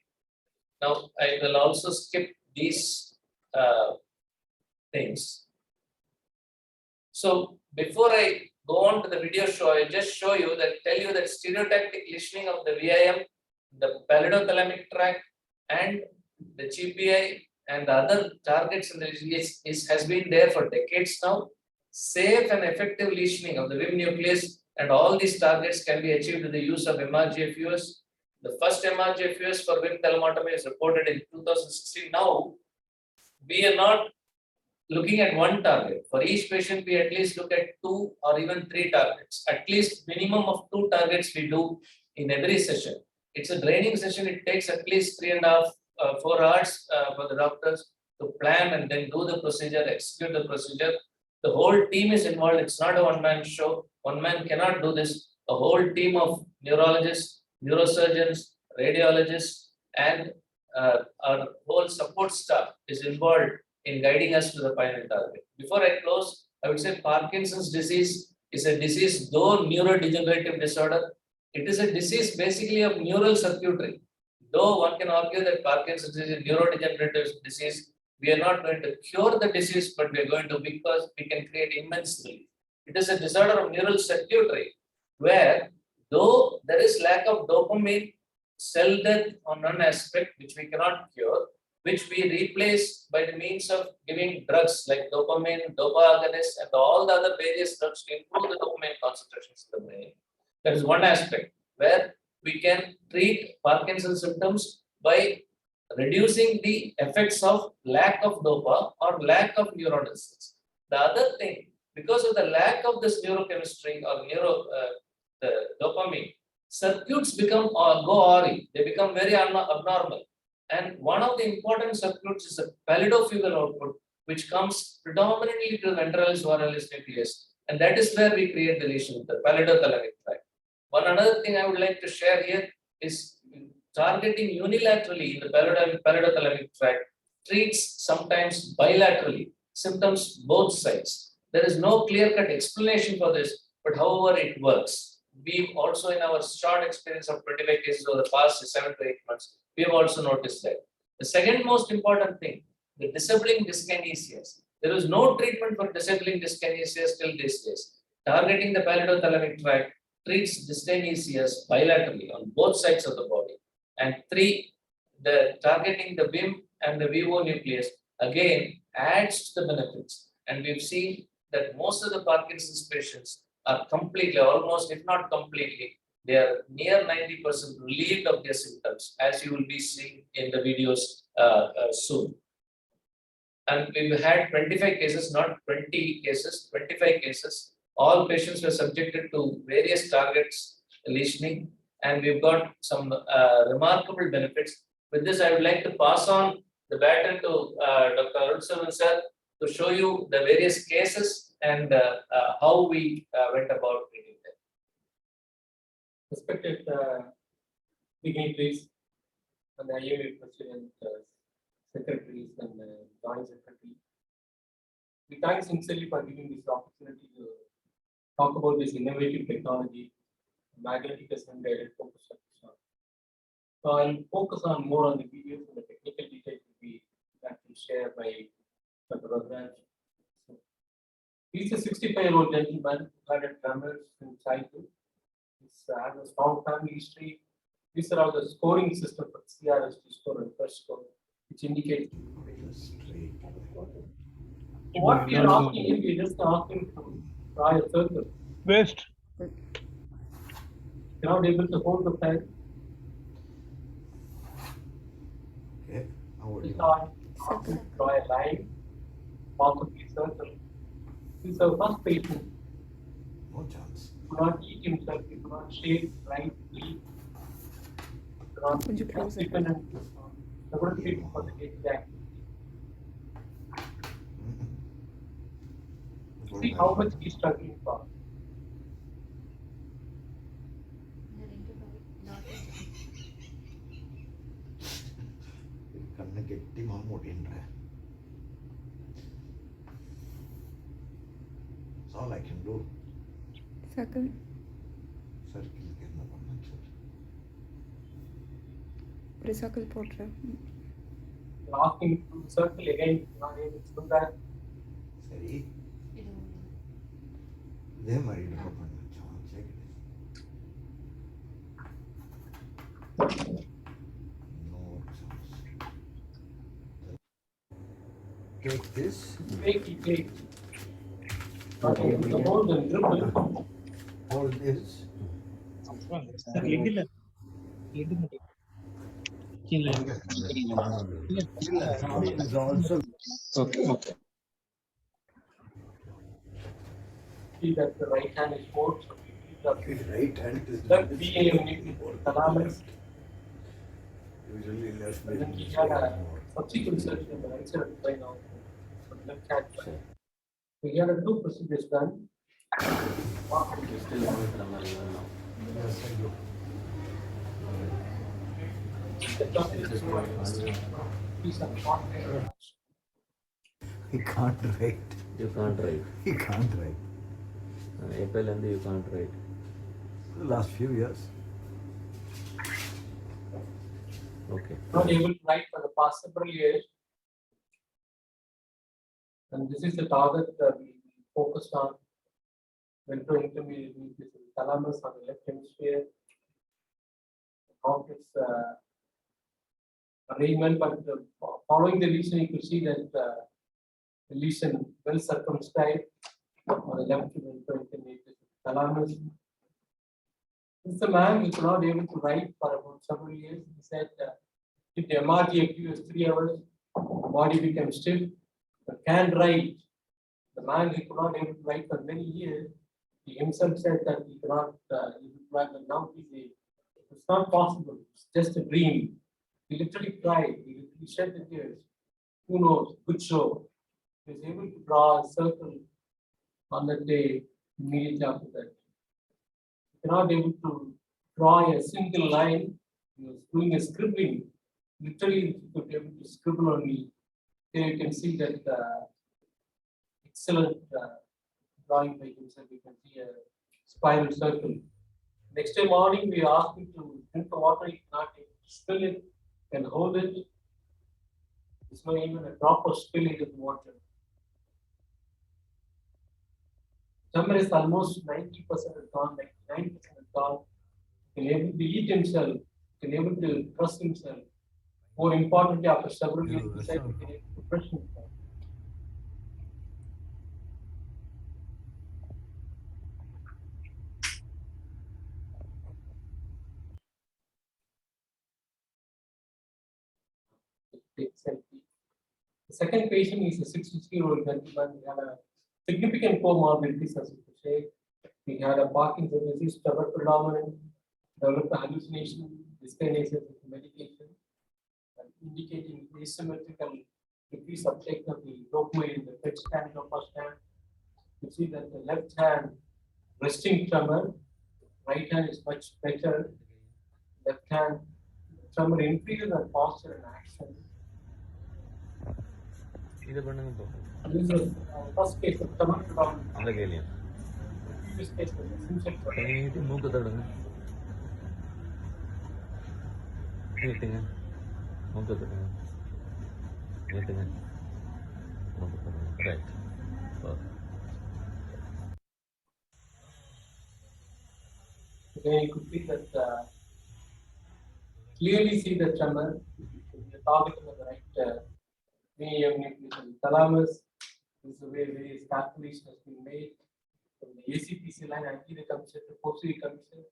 Now, I will also skip these things. So before I go on to the video show, I just tell you that stereotactic lesioning of the VIM, the pallido-thalamic tract, and the GPI and the other targets in the has been there for decades now. Safe and effective lesioning of the VIM nucleus and all these targets can be achieved with the use of MRGFUS. The first MRGFUS for VIM thalamotomy is reported in 2016. Now, we are not looking at one target. For each patient, we at least look at 2 or even 3 targets. At least minimum of 2 targets we do in every session. It's a draining session. It takes at least 3.5, 4 hours for the doctors to plan and then do the procedure, execute the procedure. The whole team is involved. It's not a one-man show. One man cannot do this. A whole team of neurologists, neurosurgeons, radiologists, and our whole support staff is involved in guiding us to the final target. Before I close, I would say Parkinson's disease is a disease, though neurodegenerative disorder, it is a disease basically of neural circuitry. Though one can argue that Parkinson's is a neurodegenerative disease, we are not going to cure the disease, but we are going to, because we can create immense relief. It is a disorder of neural circuitry where, though there is lack of dopamine, cell death on one aspect which we cannot cure, which we replace by the means of giving drugs like dopamine, dopa agonists, and all the other various drugs to improve the dopamine concentrations in the brain. That is one aspect where we can treat Parkinson's symptoms by reducing the effects of lack of dopa or lack of neuronal cells. The other thing, because of the lack of this neurochemistry or the dopamine, circuits become or go awry. They become very abnormal. And one of the important circuits is the palidofugal output, which comes predominantly to the ventralis oralis nucleus. And that is where we create the lesion, the palidothalamic tract. One another thing I would like to share here is targeting unilaterally in the palidothalamic tract treats sometimes bilaterally, symptoms both sides. There is no clear-cut explanation for this, but however it works. We've also, in our short experience of 25 cases over the past 7 to 8 months, we have also noticed that. The second most important thing, the disabling dyskinesias. There is no treatment for disabling dyskinesias till these days. Targeting the palidothalamic tract treats dyskinesias bilaterally on both sides of the body. And 3, the targeting the WIM and the VO nucleus again adds to the benefits. And we've seen that most of the Parkinson's patients are completely, almost if not completely, they are near 90% relieved of their symptoms, as you will be seeing in the videos soon. And we've had 25 cases, not 20 cases, 25 cases. All patients were subjected to various targets lesioning, and we've got some remarkable benefits. With this, I would like to pass on the baton to Dr. Arulselvan sir to show you the various cases and how we went about treating them. Respected dignitaries and the IMA president, secretaries and joint secretary, we thank sincerely for giving this opportunity to talk about this innovative technology, magnetic resonance guided focus ultrasound. So I'll focus on more on the videos and the technical details will be that will share by Dr. Raghunath. He's a 65-year-old gentleman who had a tremors in childhood. He has a strong family history. These are all the scoring system for CRST score and first score, which indicates what we are asking him, we are just asking to try a circle. West. You're not able to hold the pen. Okay, how are Just you? asking to draw a line, possibly circle. This is our first patient. No chance. He could not eat himself, he could not shave, write, read. Would you close it? Dependent on several treatment for the daily activity. See how much he's struggling for. கண்ணை கெட்டி மாமூடின்ற. That's all I can do. Circle. சர்க்கிளுக்கு என்ன பண்ண sir? ஒரு circle போட்டுரு. Asking to circle again, not able to do that. சரி. இதே மாதிரி draw பண்ண சான்ஸே கிடையாது. No chance. Take this. Take. Not able to hold and dribble. Hold this. Is also Okay. See that the right hand is forward, so we okay, right hand is that VA unit thalamus. Usually left And then brain he is had a more. subsequent surgery on the right side of the brain also, on the left hand side. So he had 2 procedures done. Yes, I do. These are not He can't write. You can't write. He can't write. April and you can't write. The last few years. Okay. not able to write for the past several years. And this is the target that we focused on. Ventral intermediate nucleus of the thalamus on the left hemisphere. The complex arrangement, but following the lesion, you could see that the lesion well circumscribed on the left thalamus. This is a man who was not able to write for about several years. He said, if the MRT active 3 hours, body became stiff, but can write. The man who could not able to write for many years, he himself said that he cannot, but now it's not possible. It's just a dream. He literally cried. He shed the tears. Who knows? Good show. He was able to draw a circle on that day immediately after that. He cannot able to draw a single line. He was doing a scribbling. Literally, he could be able to scribble only. Here you can see that excellent drawing by himself. You can see a spiral circle. Next day morning, we asked him to drink the water. He cannot spill it and hold it. There's not even a drop of spillage of water. Tumor is almost 90% gone, like 90% gone. He can able to eat himself, he can able to trust himself. More importantly, after several years, he said he can able to brush himself. The second patient is a 63-year-old gentleman. He had a significant comorbidities, as you could say. He had a Parkinson's disease, tremor predominant, developed a hallucination, dyskinesia with medication, indicating asymmetrical decrease uptake of the dopamine in the PET scan or first scan. You see that the left hand resting tremor, right hand is much better. Left hand tremor increases in posture and action. This is first case of tremor predominant. Previous case was essential tremor. Right. Again, you could see that clearly see the tremor. The targeting of the right AMA nucleus thalamus. This is the way various calculations has been made from the ACPC line, anterior commission to posterior commission.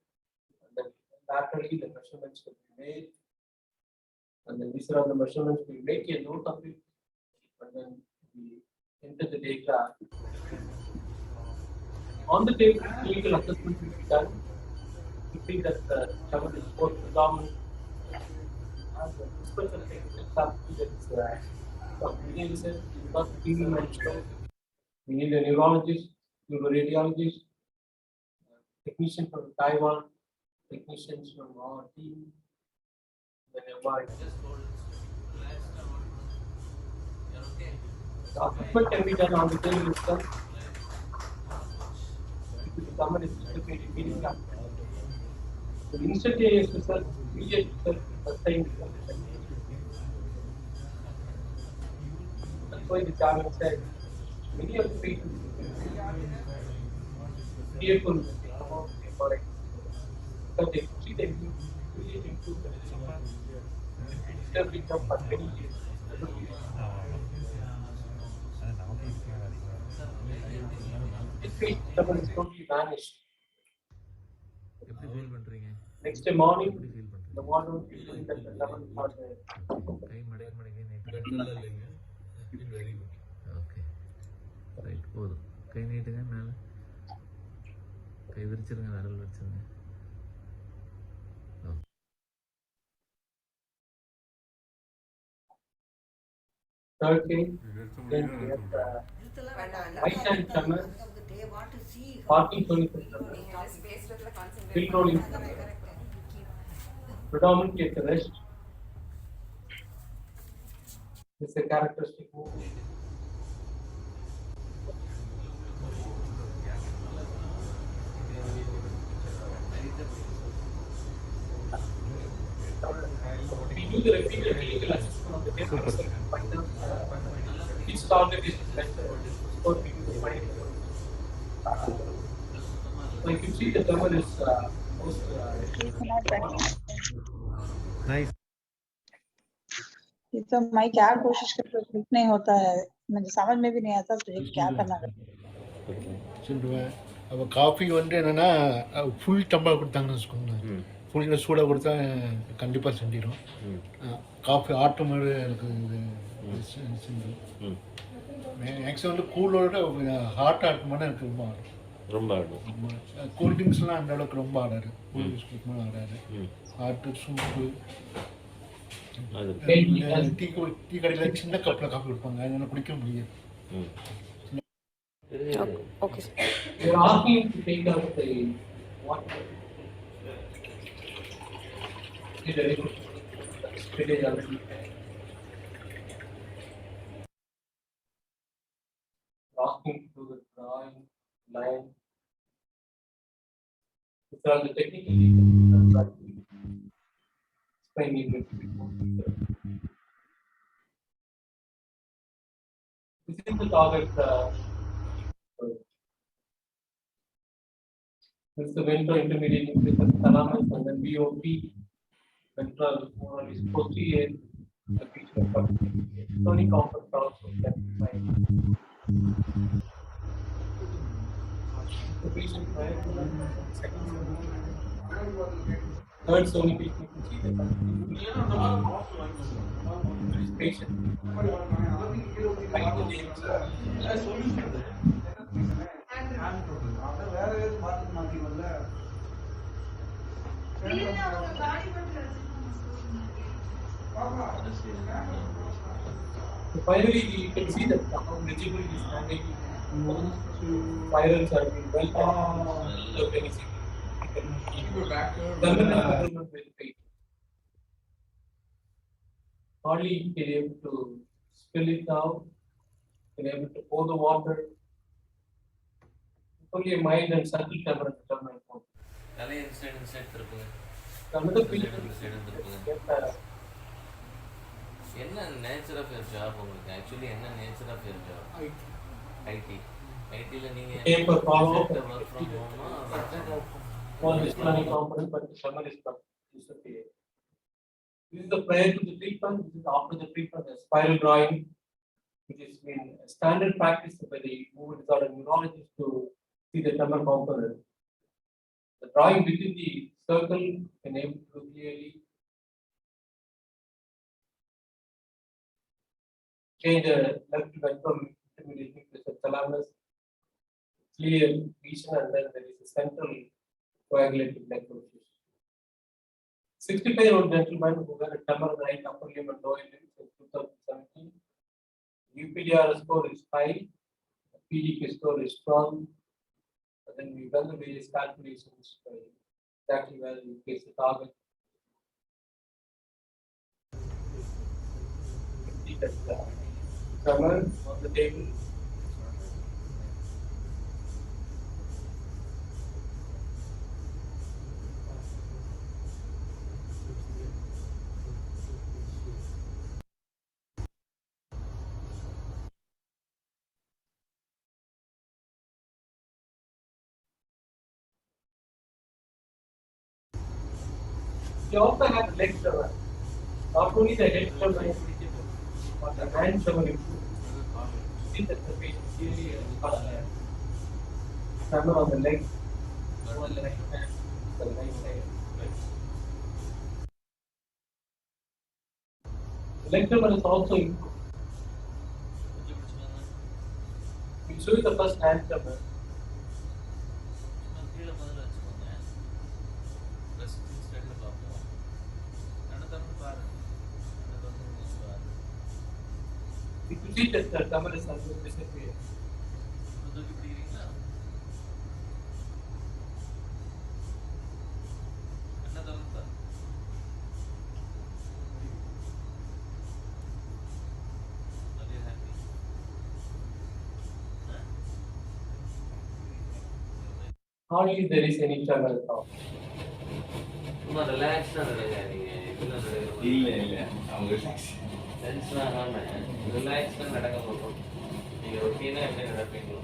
And then laterally the measurements will be made. And then these are all the measurements. We make a note of it, and then we enter the data. On the table, clinical assessment will be done. You see that the tremor is both predominant as a special technical we need a neurologist, neuroradiologist, technician from Taiwan, technicians from our team, then MRI. The assessment can be done on the table itself. If the someone is distributed immediately after. The instantaneous result, immediate result, sustained result. That's why the chairman said many of the patients fearful about MRI because they see the immediate improvement. Disturbing them for many years. This patient someone is totally vanished. Next day morning, the water will be doing that the level for the very good. Okay. Right. போதும். கை நீட்டுங்க மேல. கை விரிச்சிருங்க விரல் வச்சிருங்க. third thing, then we have right hand tremor, Parkinsons fill rolling, predominantly at the rest. This is a characteristic movement. We do the repeated clinical assessment of the table to find out which target is better for people to find. So you can see the tremor is most Nice. ये तो मैं क्या कोशिश कर रही हूँ, click नहीं होता है, मुझे समझ में भी नहीं आता तो ये क्या करना है। சொல்லுவேன். அப்போ காஃபி வந்து என்னன்னா ஃபுல் டம்ளர் கொடுத்தாங்கன்னு வச்சுக்கோங்க, ஃபுல்லில் சூடாக கொடுத்தா கண்டிப்பாக செஞ்சிடும். காஃபி ஆட்டும் போது எனக்கு செஞ்சிடும். மேக்ஸிமம் வந்து கூலோட ஹாட்டாக இருக்கும்போது எனக்கு ரொம்ப ஆடும். கூல் ட்ரிங்க்ஸ்லாம் அந்த அளவுக்கு ரொம்ப ஆடாது. கூல் ட்ரிங்க்ஸ் குடிக்கும்போது ஆடாது. ஹாட்டு சூப்பு டீ கடையில் சின்ன கப்பில் காஃபி கொடுப்பாங்க, அதனால குடிக்க முடியாது. Okay, sir. You're asking to take out the water. Asking to the drawing line. These are the technical details that explaining it. This is the target. This is the ventral intermediate nucleus thalamus, and then VOP, ventral oral is posterior. The feature of Sony comfort also specified. The patient prior to the second third Sony patient, you can see that this patient. So finally, you can see that how legible is standing. Spirals are being well without any significant. Hardly been able to spill it out, been able to pour the water. Only a mild and subtle tremor at the terminal point. Another feature என்ன nature of your job உங்களுக்கு actually என்ன nature of your job? ஐடில நீங்க paper follow work from home all this planning component, but the tremor is disappear. This is the prior to the treatment, this is after the treatment, the spiral drawing, which has been a standard practice by the movement disorder neurologist to see the tremor component. The drawing within the circle can able to clearly change the left ventral intermediate nucleus of thalamus, clear vision, and then there is a central coagulated necrosis. 65-year-old gentleman who had a tremor in the right upper limb and lower limb in 2017. UPDR score is high, PDK score is strong, and then we run the various calculations for exactly where we place the target. See that tremor on the table. You also have leg tremor. Not only the head tremor, but the hand tremor improves. See that the patient clearly tremor on the leg, on the right hand, the right side. The leg tremor is also improved. We'll show you the first hand tremor. You can see that the tremor is almost disappeared. Hardly there is any tremor at all. சும்மா ரிலாக்ஸ்டா நடங்க நீங்க இல்ல அவங்க tension ஆகாம ரிலாக்ஸ்டா நடக்க போறோம். நீங்க ரொட்டீனா எப்படி நடப்பீங்களோ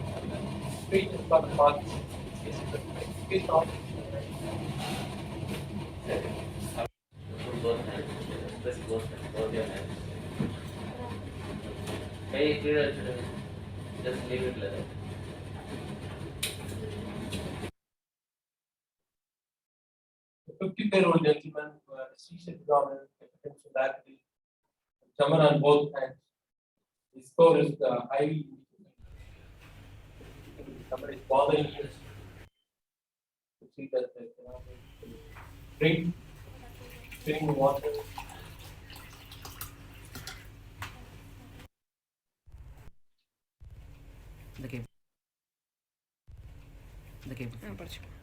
Feet is not hot. Feet off. both hands. Press both hands. Just leave it like that. The 50-year-old gentleman who had a seizure disorder, hypertension, diabetes, tremor on both hands. His score is highly. Somebody is bothering you. To see that they cannot drink water.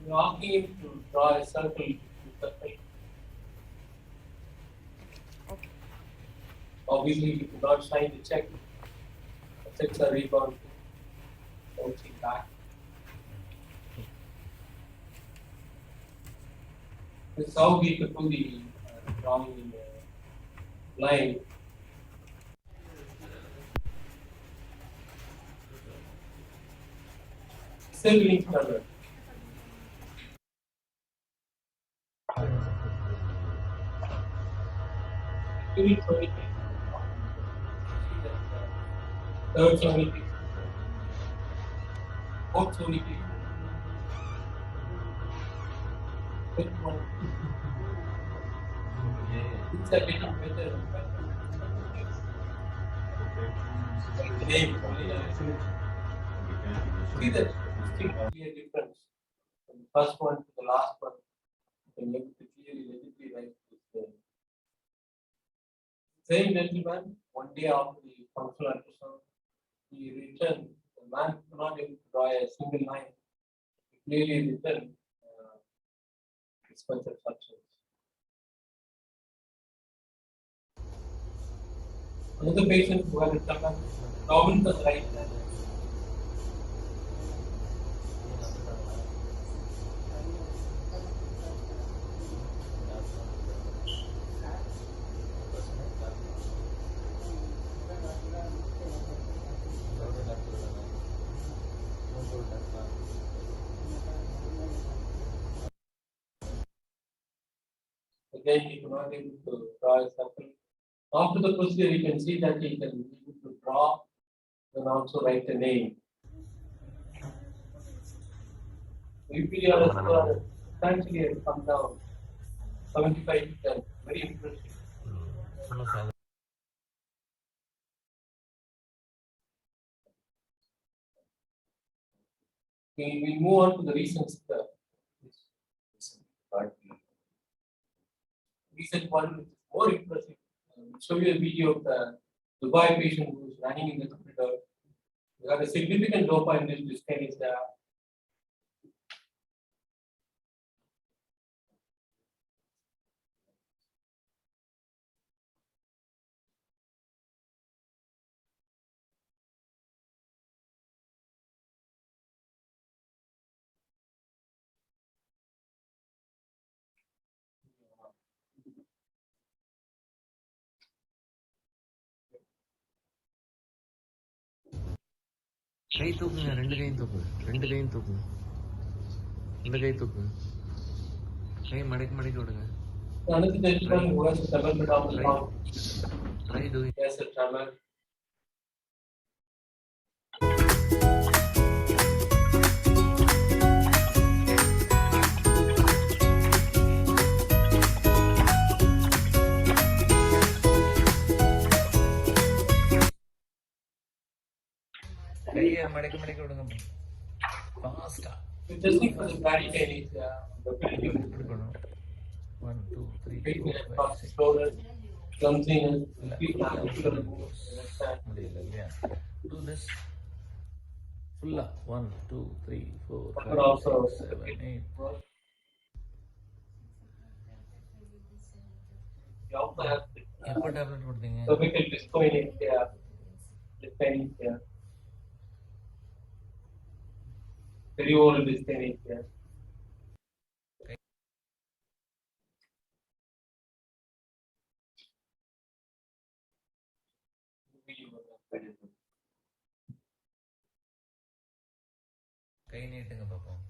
You're asking him to draw a circle. Obviously, you do not sign the check. The checks are rebound. Bouncing back. This is how we could do the drawing in the line. Circling color. Third Sony piece. Fourth Sony piece. Fifth one. These are getting better and better. Name. See that clear difference from the first one to the last one. You can able to clearly legibly write this name. Same gentleman, one day after the functional ultrasound, he returned. The man could not able to draw a single line. He clearly returned his substance. Another patient who had a stomach problem with the right hand. Again, he could not able to draw a circle. After the procedure, you can see that he can be able to draw and also write a name. UPDR score substantially has come down 75%. Very impressive. We move on to the recent stuff. Recent one which is more impressive. I'll show you a video of the Dubai patient who is running in the computer. We have a significant dopamine dyskinesia. கை தூக்குங்க, ரெண்டு கையும் தூக்குங்க. இந்த கை தூக்குங்க. கை மடக்கி விடுங்க. Another gentleman who has a tremor predominant. Try doing. Yes, a tremor. கையை மடக்கி விடுங்க. ஃபாஸ்டா. Testing for the bradykinesia. இப்படி பண்ணுங்க. 1 2 3 4 5 slowness, clumsiness, முடியல இல்லையா? Do this. Fulla 1 2 3 4 5 6 7 8. You also have எப்போ டேப்லெட் கொடுத்தீங்க? cervical dyskinesia. Very old dyskinesia. கை நீட்டுங்க பாப்போம்.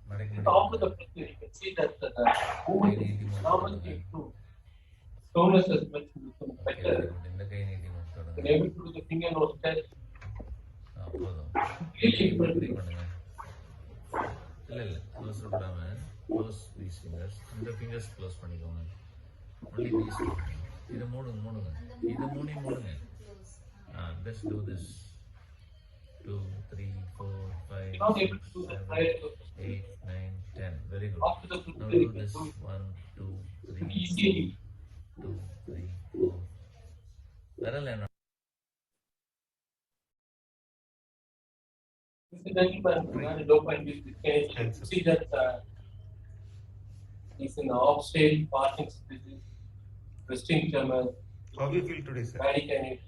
மடக்கி After the procedure, you can see that the movement is normally improved. Slowness has been better. இந்த கை நீட்டி மட்டும் been able to do the finger nose test. போதும் Really இப்படி impressive. பண்ணுங்க. இல்ல close விடாம க்ளோஸ் தீஸ் ஃபிங்கர்ஸ், இந்த ஃபிங்கர்ஸ் க்ளோஸ் பண்ணிக்கோங்க. Only these two. இதை மூடுங்க. இதை மூடுங்க. Just do this. 2, 3, 4, 5, Not 6, able to do the 7, trial. 8, 9, 10. Very good. After the Now do this. 1, 2, 3, easy. 2, 3, 4. விரல் என்ன? This is the dopamine disease. See that he's in the off-stage Parkinson's disease, resting tremor. How do you feel today, sir? Bradycardia.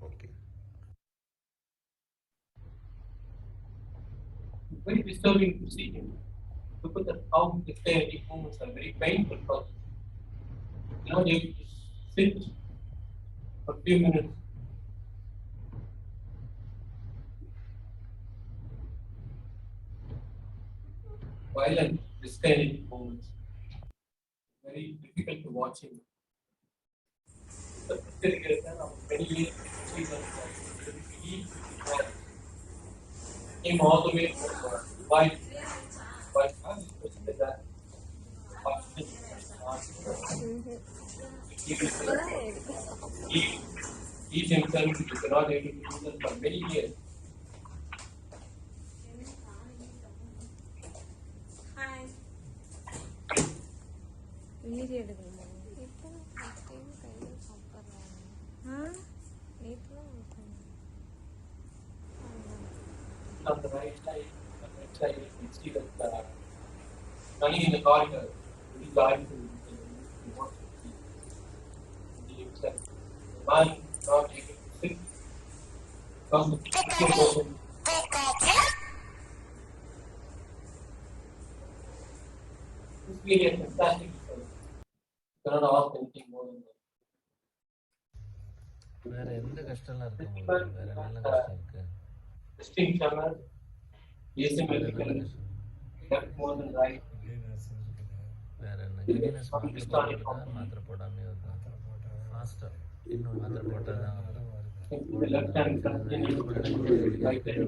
Okay. Very disturbing to see him. Look at how the static movements are very painful for him. Not able to sit for a few minutes. Violent, disconnected movements. Very difficult to watch him. The many years he came all the way from white. He himself is not able to do that for many years. Video எடுக்கணுமா? On the right side, you can see that running in the corridor, he died to watch the himself. The man not able to sit. From the person. This really a fantastic story. Cannot ask anything more than that. வேற எந்த கஷ்டம்லாம் இருக்கு உங்களுக்கு? வேற என்ன கஷ்டம் இருக்கு? Resting tremor, asymmetrical, left more than right. வேற என்ன? கிடினஸ் மாத்திரை போடாமே வருதா? ஃபாஸ்டர் இன்னும் மாத்திரை போட்டாதான் The left hand continues to right hand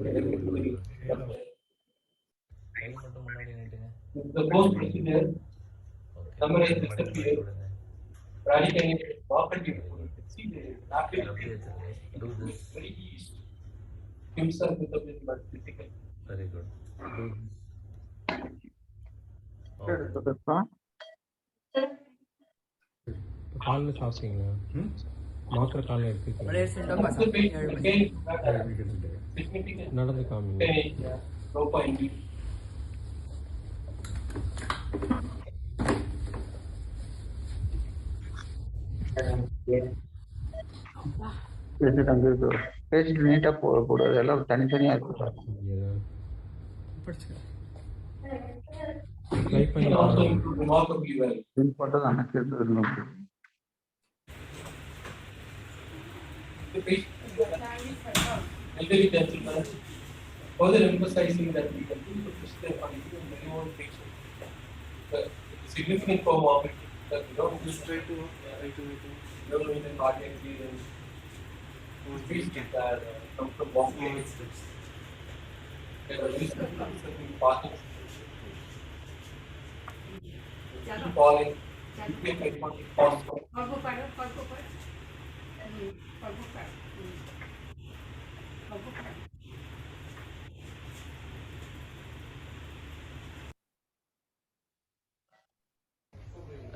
கை மட்டும் முன்னாடி நீட்டுங்க. the post procedure, summarize the step here. Bradycardia, walk and see the rapid Do this. very easy. Himself with a bit but difficult. Very good. Do this. காலைல சாப்பிட்டீங்களா? மாத்திரை காலைல எடுத்துக்கீங்களா? நடந்து காமிங்க. நீட்டா போடக்கூடாது, எல்லாம் தனித்தனியா இருக்கும். ட்ரை பண்ணி போட்டது எனக்கு elderly gentleman, further emphasizing that we continue to push them on even very old patients. The significant comorbidity that we don't do straight to don't need a cardiac clearance. Patients that come from walking. There are very certain Parkinsons. Falling.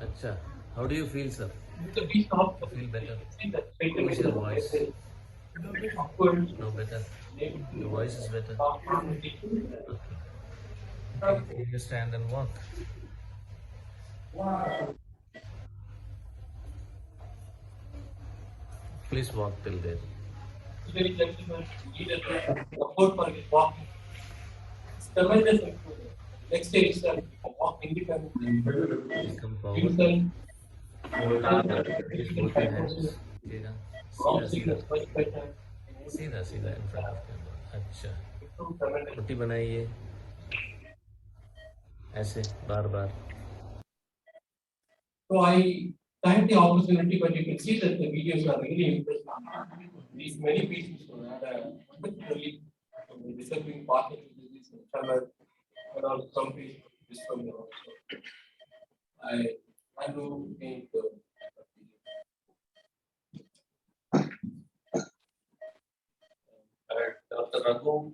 Acha, how do you feel, sir? Feel better? How is your voice? No better. Your voice is better. Okay. Can you stand and walk? Please walk till there. Very gentleman, needed support for his walking. It's tremendous improvement. Next stage is that walk independently. Come forward. Himself. Please both your hands. सीधा सीधा in front of camera. अच्छा. रोटी बनाइए. ऐसे बार बार. So I thank the opportunity, but you can see that the videos are really interesting. These many patients who had a wonderful relief from the developing Parkinson's disease and tremor, and also some patients with dystonia also. I do think Dr. Raghu,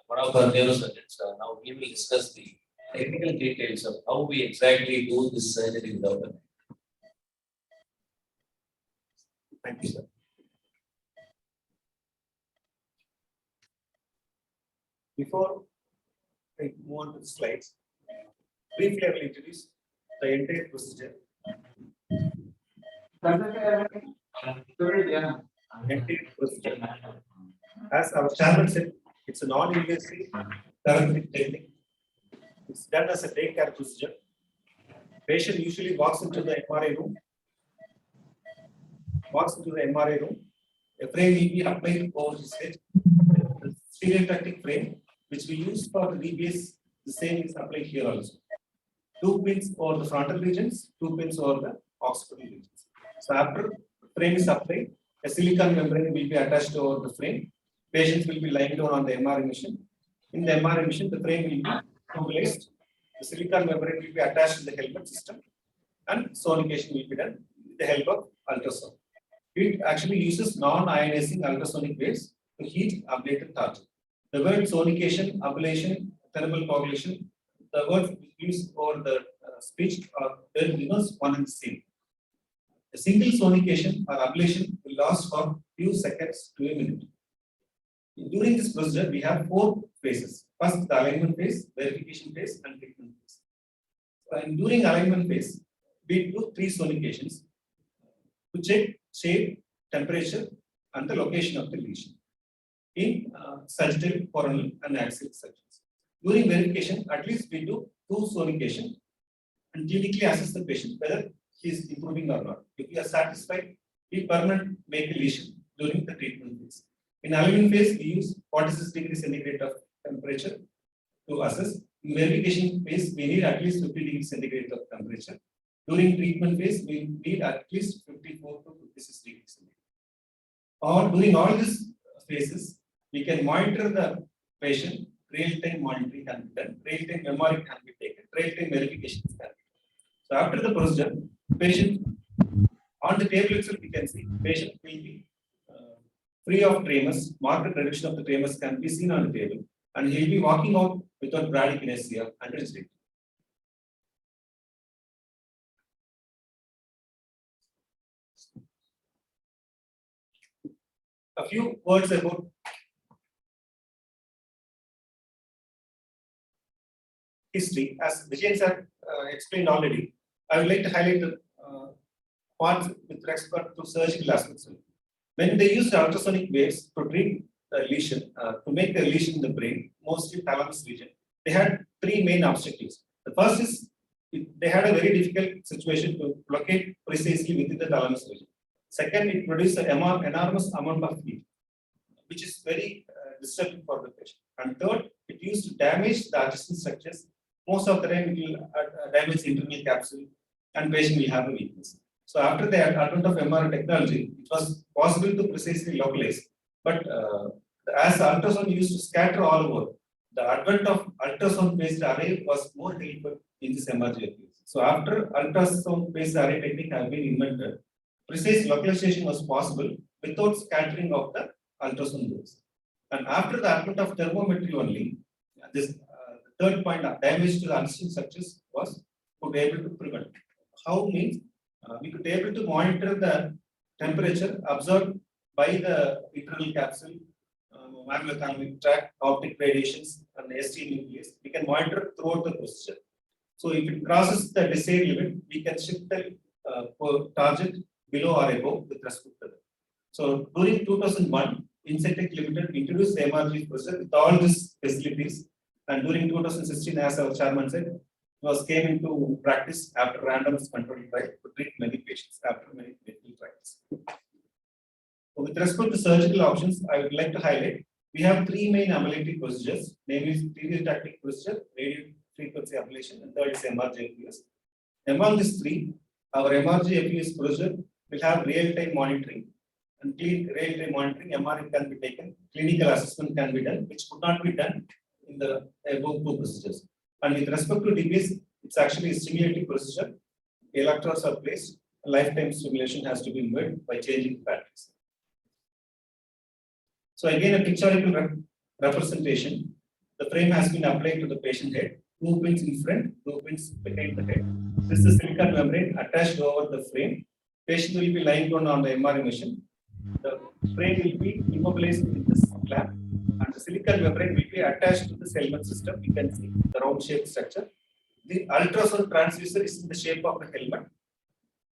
one of our neurosurgeons, now we will discuss the technical details of how we exactly do this surgery without them. Thank you, sir. Before I move on to the slides, briefly I will introduce the entire procedure. Entire procedure. As our chairman said, it's a non-invasive therapeutic technique. It's done as a day care procedure. Patient usually walks into the MRI room. A frame will be applied over his head. The stereotactic frame, which we use for the DBS, the same is applied here also. 2 pins over the frontal regions, 2 pins over the occipital regions. So after the frame is applied, a silicone membrane will be attached over the frame. Patients will be lying down on the MRI machine. In the MRI machine, the frame will be immobilized. The silicone membrane will be attached to the helmet system, and sonication will be done with the help of ultrasound. It actually uses non-ionizing ultrasonic waves to heat ablated target. The word sonication, ablation, thermal coagulation, the words used over the speech are very reverse one and the same. A single sonication or ablation will last for few seconds to a minute. During this procedure, we have 4 phases. First, the alignment phase, verification phase, and treatment phase. And during alignment phase, we do 3 sonications to check shape, temperature, and the location of the lesion in sagittal, coronal, and axial sections. During verification, at least we do 2 sonications and clinically assess the patient whether he is improving or not. If we are satisfied, we permanently make a lesion during the treatment phase. In alignment phase, we use 46 degrees centigrade of temperature to assess. In verification phase, we need at least 50 degrees centigrade of temperature. During treatment phase, we need at least 54 to 56 degrees centigrade. Or during all these phases, we can monitor the patient. Real-time monitoring can be done. Real-time memory can be taken. Real-time verification can be done. So after the procedure, patient on the table itself, we can see patient will be free of tremors. Marked reduction of the tremors can be seen on the table, and he will be walking out without bradykinesia and rigidity. A few words about history. As Vijayan sir explained already, I would like to highlight the parts with respect to surgical aspects. When they used ultrasonic waves to treat the lesion, to make the lesion in the brain, mostly thalamus region, they had 3 main objectives. The first is they had a very difficult situation to locate precisely within the thalamus region. Second, it produced an enormous amount of heat, which is very disturbing for the patient. And third, it used to damage the adjacent structures. Most of the time, it will damage the internal capsule, and patient will have a weakness. So after the advent of MR technology, it was possible to precisely localize. But as ultrasound used to scatter all over, the advent of ultrasound-based array was more helpful in this emergency. So after ultrasound-based array technique has been invented, precise localization was possible without scattering of the ultrasound waves. And after the advent of thermometry only, this third point of damage to the adjacent structures was could be able to prevent. How means we could be able to monitor the temperature observed by the internal capsule, mammaloeconomic tract, optic radiations, and the ST nucleus. We can monitor throughout the procedure. So if it crosses the desired limit, we can shift the target below or above with respect to that. So during 2001, Insectech Limited introduced the MRG procedure with all these facilities. And during 2016, as our chairman said, it was came into practice after randomized controlled trial to treat many patients after many medical trials. So with respect to surgical options, I would like to highlight we have 3 main ablative procedures, namely stereotactic procedure, radio frequency ablation, and third is MRGLPS. Among these 3, Our MRG FES procedure will have real-time monitoring. And real-time monitoring, MRI can be taken, clinical assessment can be done, which could not be done in the above two procedures. And with respect to DBS, it's actually a stimulating procedure. Electrodes are placed, a lifetime stimulation has to be made by changing batteries. So again, a pictorial representation. The frame has been applied to the patient head. 2 pins in front, 2 pins behind the head. This is the silicon membrane attached over the frame. Patient will be lying down on the MRI machine. The frame will be immobilized in this clamp, and the silicon membrane will be attached to this helmet system. You can see the round shaped structure. The ultrasound transducer is in the shape of the helmet.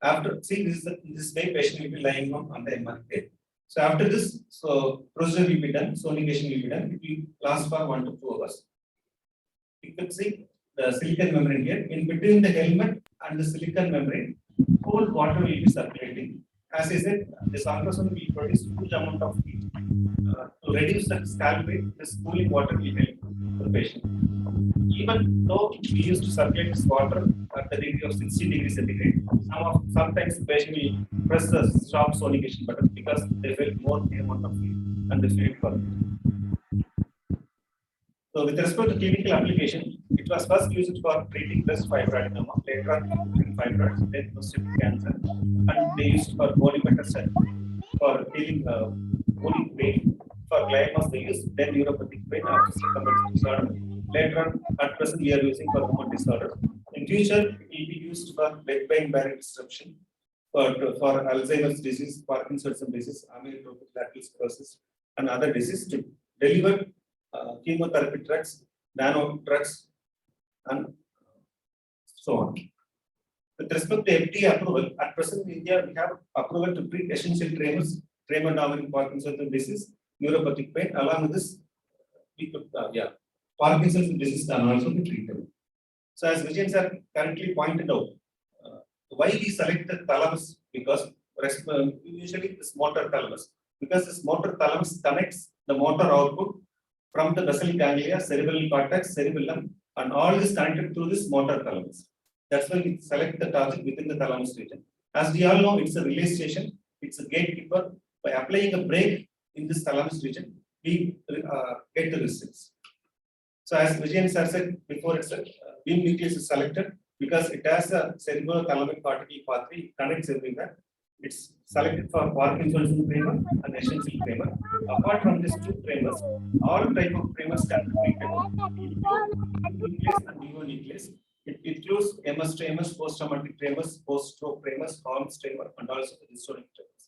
After this way, patient will be lying on the MRI head. So after this, procedure will be done, sonation will be done. It will last for 1 to 2 hours. You can see the silicon membrane here. In between the helmet and the silicon membrane, cold water will be circulating. As I said, this ultrasound will produce huge amount of heat. To reduce the scalp rate, this cooling water will help the patient. Even though we used to circulate this water at the degree of 60 degrees centigrade, sometimes the patient will press the stop sonation button because they felt more amount of heat and they feel for it. So with respect to clinical application, it was first used for treating breast fibroadenoma, later on fibroids, then prostate cancer, and they used for polymetastat for healing bony pain. For gliomas they use, then neuropathic pain or circumference disorder. Later on, at present we are using for hormone disorder. In future, it will be used for blood-brain barrier disruption, for Alzheimer's disease, Parkinson's disease, amyotrophic lateral sclerosis, and other diseases to deliver chemotherapy drugs, nano drugs, and so on. With respect to FDA approval, at present in India we have approval to treat essential tremors, tremor dominant Parkinson's disease, neuropathic pain. Along with this, we could, Parkinson's disease can also be treated. So as Vijay sir currently pointed out, why we select the thalamus? Because usually this motor thalamus, because this motor thalamus connects the motor output from the basal ganglia, cerebral cortex, cerebellum, and all is connected through this motor thalamus. That's why we select the target within the thalamus region. As we all know, it's a relay station, it's a gatekeeper. By applying a brake in this thalamus region, we get the results. So as Vijay sir said before itself, beam nucleus is selected because it has a cerebro-thalamic particle pathway, it connects everywhere. It's selected for Parkinson's tremor and essential tremor. Apart from these two tremors, all type of tremors can be treated. Nucleus and neonucleus. It includes MS tremors, post-traumatic tremors, post-stroke tremors, Holmes tremor, and also the dystonia tremors.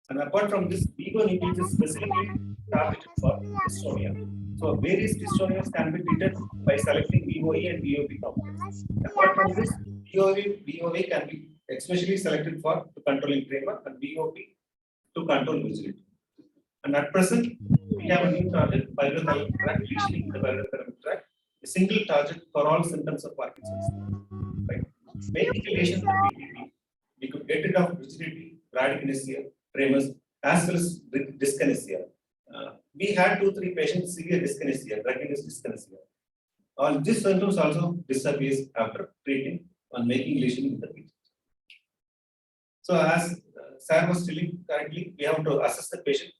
And apart from this, vivo nucleus is specifically targeted for dystonia. So various dystonias can be treated by selecting VOE and VOV complex. Apart from this, VOV can be especially selected for controlling tremor and VOP to control vigility. And at present, we have a new target, pyrothalamic tract, lesioning the pyrothalamic tract, a single target for all symptoms of Parkinson's. Right? Making lesions of PTP, we could get rid of rigidity, bradykinesia, tremors, as well as dyskinesia. We had 2-3 patients severe dyskinesia, drug-induced dyskinesia. All these symptoms also disappears after treating and making lesion with the patient. So as Sam was telling correctly, we have to assess the patient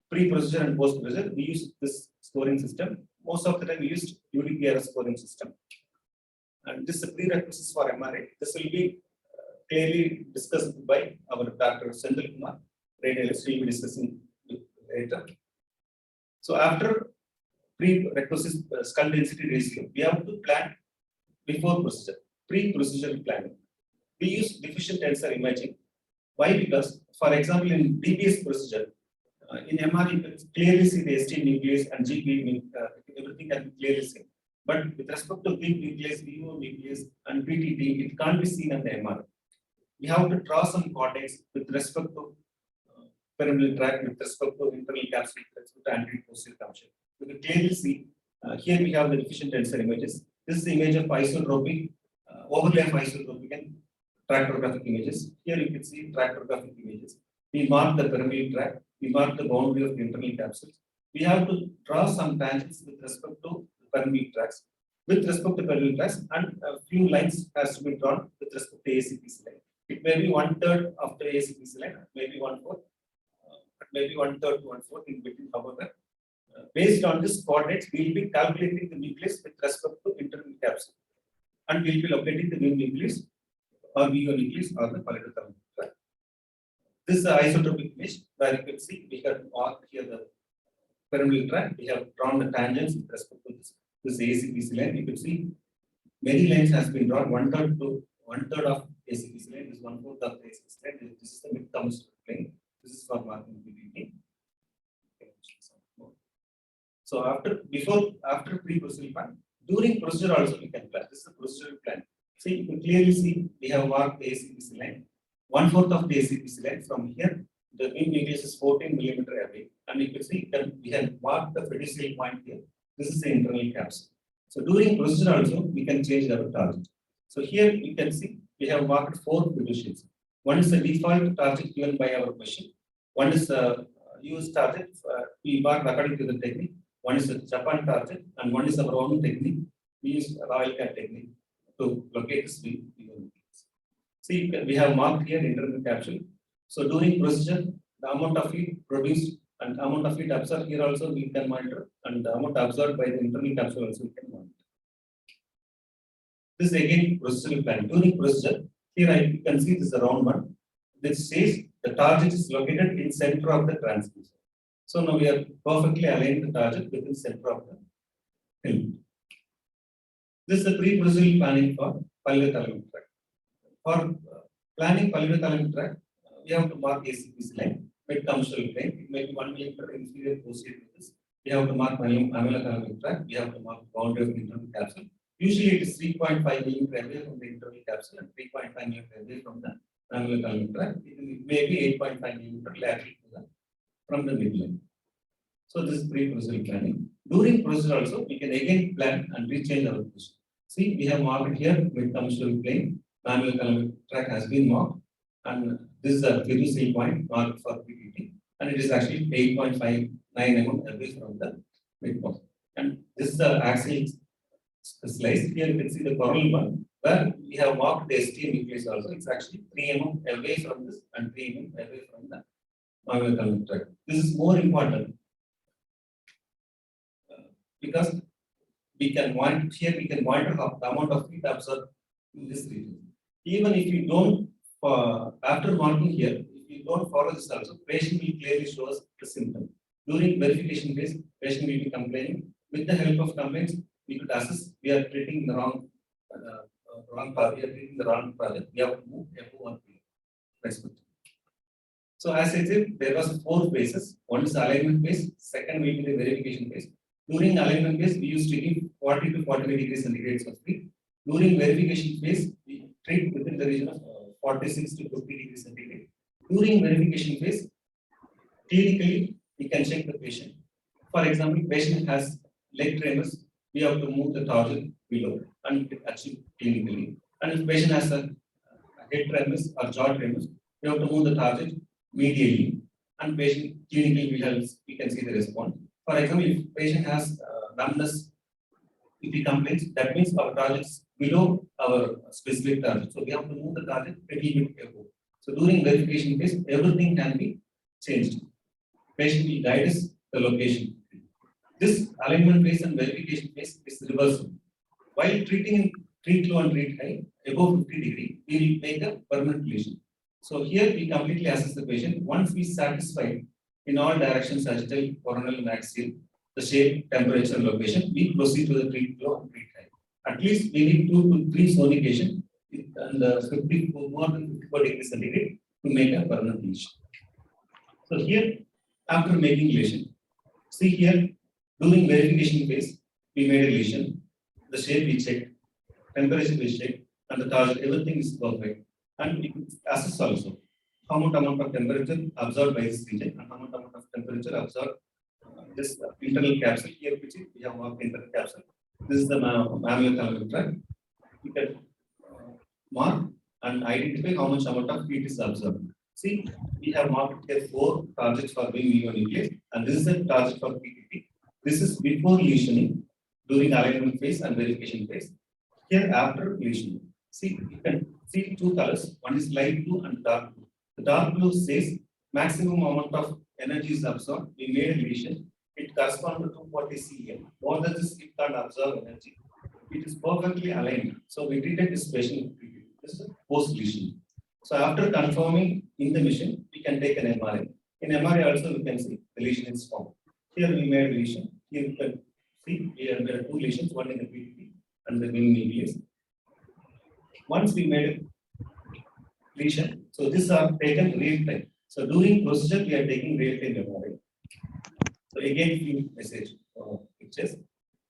pre-procedure and post-procedure. We use this scoring system. Most of the time we used UDPRS scoring system. And this is a prerequisite for MRA. This will be clearly discussed by our Dr. Sendil Kumar. Radiologist will be discussing later. So after prerequisite skull density ratio, we have to plan before procedure, pre-procedural planning. We use diffusion tensor imaging. Why? Because, for example, in DBS procedure, in MR, you can clearly see the ST nucleus and GP, everything can be clearly seen. But with respect to big nucleus, VO nucleus, and PTT, it can't be seen in the MR. We have to draw some cortex with respect to pyramidal tract, with respect to internal capsule, with respect to anterior posterior capsule. You can clearly see, here we have the diffusion tensor images. This is the image of isotropy, overlay of isotropy and tractographic images. Here you can see tractographic images. We mark the pyramidal tract, we mark the boundary of the internal capsules. We have to draw some tangents with respect to the pyramidal tracts, with respect to pyramidal tracts, and a few lines has to be drawn with respect to ACPC line. It may be 1/3 of the ACPC line, maybe 1/4, maybe 1/3 to 1/4 in between. However, based on this coordinates, we will be calculating the nucleus with respect to internal capsule, and we will be locating the new nucleus or VO nucleus or the polyethylene tract. This is the isotopic image where you can see we have marked here the pyramidal tract. We have drawn the tangents with respect to this ACPC line. You can see many lines has been drawn. 1/3 of ACPC line is 1/4 of the ACPC line. This is the mid commercial plane. This is for marking PPT. So after pre-procedural plan, during procedure also we can plan. This is the procedural plan. See, you can clearly see we have marked the ACPC line. 1/4 of the ACPC line from here, the mean nucleus is 14 millimeter away, and you can see that we have marked the fiducial point here. This is the internal capsule. So during procedure also we can change our target. So here you can see we have marked 4 fiducials. One is the default target given by our machine. One is the used target we marked according to the technique. One is the Japan target, and one is our own technique. We use Royal Cat technique to locate this nucleus. See, we have marked here internal capsule. So during procedure, the amount of heat produced and amount of heat absorbed here also we can monitor, and the amount absorbed by the internal capsule also we can monitor. This is again procedural plan. During procedure, here you can see this is a round one. This says the target is located in center of the transducer. So now we are perfectly aligned the target within center of the film. This is the pre-procedural planning for polyethylene tract. For planning polyethylene tract, we have to mark ACPC line, mid commercial plane. It may be 1 millimeter inferior posterior to this. We have to mark amylothalamic tract. We have to mark boundary of internal capsule. Usually it is 3.5 millimeter away from the internal capsule and 3.5 millimeter away from the amylothalamic tract. It may be 8.5 millimeter lateral to the from the midline. So this is pre-procedural planning. During procedure also, we can again plan and rechange our position. See, we have marked here mid commercial plane. Amylothalamic tract has been marked, and this is a fiducial point marked for PPT, and it is actually 8.59 mm away from the midpoint. And this is the axial slice. Here you can see the coronal one where we have marked the ST nucleus also. It's actually 3 mm away from this and 3 mm away from the amylothalamic tract. This is more important because we can monitor here. We can monitor the amount of heat absorbed in this region. Even if you don't, after marking here, if you don't follow this also, patient will clearly show us the symptom. During verification phase, patient will be complaining. With the help of complaints, we could assess we are treating the wrong project. We are treating the wrong project. We have to move F1 respectively. So as I said, there was 4 phases. One is alignment phase. Second will be the verification phase. During alignment phase, we used to give 40 to 45 degrees centigrade of heat. During verification phase, we treat within the region of 46 to 50 degrees centigrade. During verification phase, clinically, we can check the patient. For example, patient has leg tremors, we have to move the target below and achieve clinically. And if patient has a head tremors or jaw tremors, we have to move the target medially, and patient clinically we can see the response. For example, if patient has numbness, if he complains, that means our target is below our specific target. So we have to move the target a little bit above. So during verification phase, everything can be changed. Patient will guide us the location. This alignment phase and verification phase is reversible. While treating treat low and treat high above 50 degree, we will make a permanent lesion. So here we completely assess the patient. Once we satisfy in all directions, sagittal, coronal, and axial, the shape, temperature, and location, we proceed to the treat low and treat high. At least we need 2 to 3 sonication and more than 54 degrees centigrade to make a permanent lesion. So here, after making lesion, see here, during verification phase, we made a lesion. The shape we checked, temperature we checked, and the target, everything is perfect. And we could assess also how much amount of temperature absorbed by this region and how much amount of temperature absorbed this internal capsule. Here, which is we have marked internal capsule. This is the amylothalamic tract. You can mark and identify how much amount of heat is absorbed. See, we have marked here 4 targets for being nucleus, and this is the target for PPT. This is before lesioning, during alignment phase and verification phase. Here after lesioning. See, you can see two colors. One is light blue and dark blue. The dark blue says maximum amount of energy is absorbed. We made a lesion. It corresponds to 240 cm. More than this, it can't absorb energy. It is perfectly aligned. So we treated this patient. This is post lesion. So after confirming in the machine, we can take an MRI. In MRI also we can see the lesion is formed. Here we made a lesion. Here you can see here there are two lesions, one in the PDP and the in ABS. Once we made a lesion, so these are taken real time. So during procedure we are taking real time MRI. So again, few message pictures.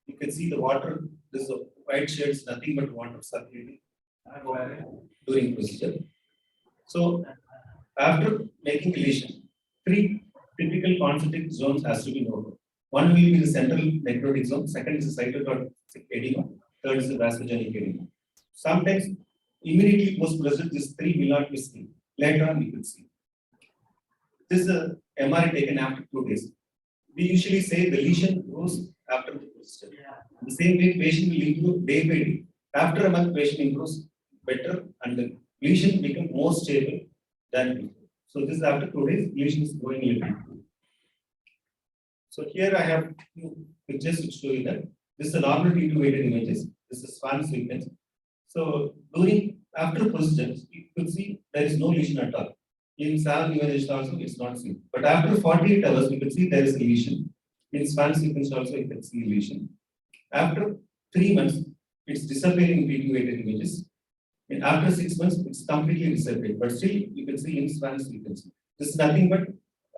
You can see the water. This white shades nothing but water circulating during procedure. So after making a lesion, three typical concentric zones has to be noted. One will be the central necrotic zone, second is the cytotoxic edema, third is the vasogenic edema. Sometimes immediately post procedure, these three will not be seen. Later on, we will see. This is a MRI taken after 2 days. We usually say the lesion grows after the procedure. The same way, patient will improve day by day. After a month, patient improves better and the lesion becomes more stable than before. So this is after 2 days, lesion is going a little. So here I have two pictures which show you that this is a normal T2 weighted images. This is span sequence. So during after procedure, you could see there is no lesion at all. In SAM image also it's not seen. But after 48 hours, we can see there is a lesion. In span sequence also you can see lesion. After 3 months, it's disappearing in T2 weighted images. And after 6 months, it's completely disappeared. But still, you can see in span sequence. This is nothing but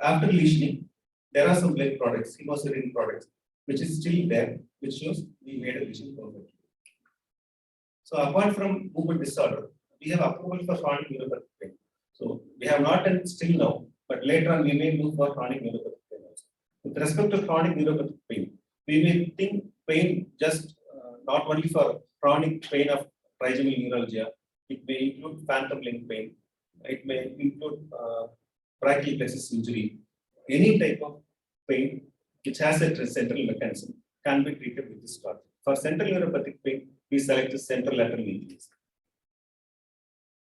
after lesioning, there are some blood products, hemocytin products, which is still there, which shows we made a lesion perfectly. So apart from movement disorder, we have approval for chronic neuropathic pain. So we have not done still now, but later on we may move for chronic neuropathic pain also. With respect to chronic neuropathic pain, we may think pain just not only for chronic pain of trigeminal neuralgia, it may include phantom limb pain, it may include brachial plexus injury. Any type of pain which has a central mechanism can be treated with this drug. For central neuropathic pain, we select the central lateral medius.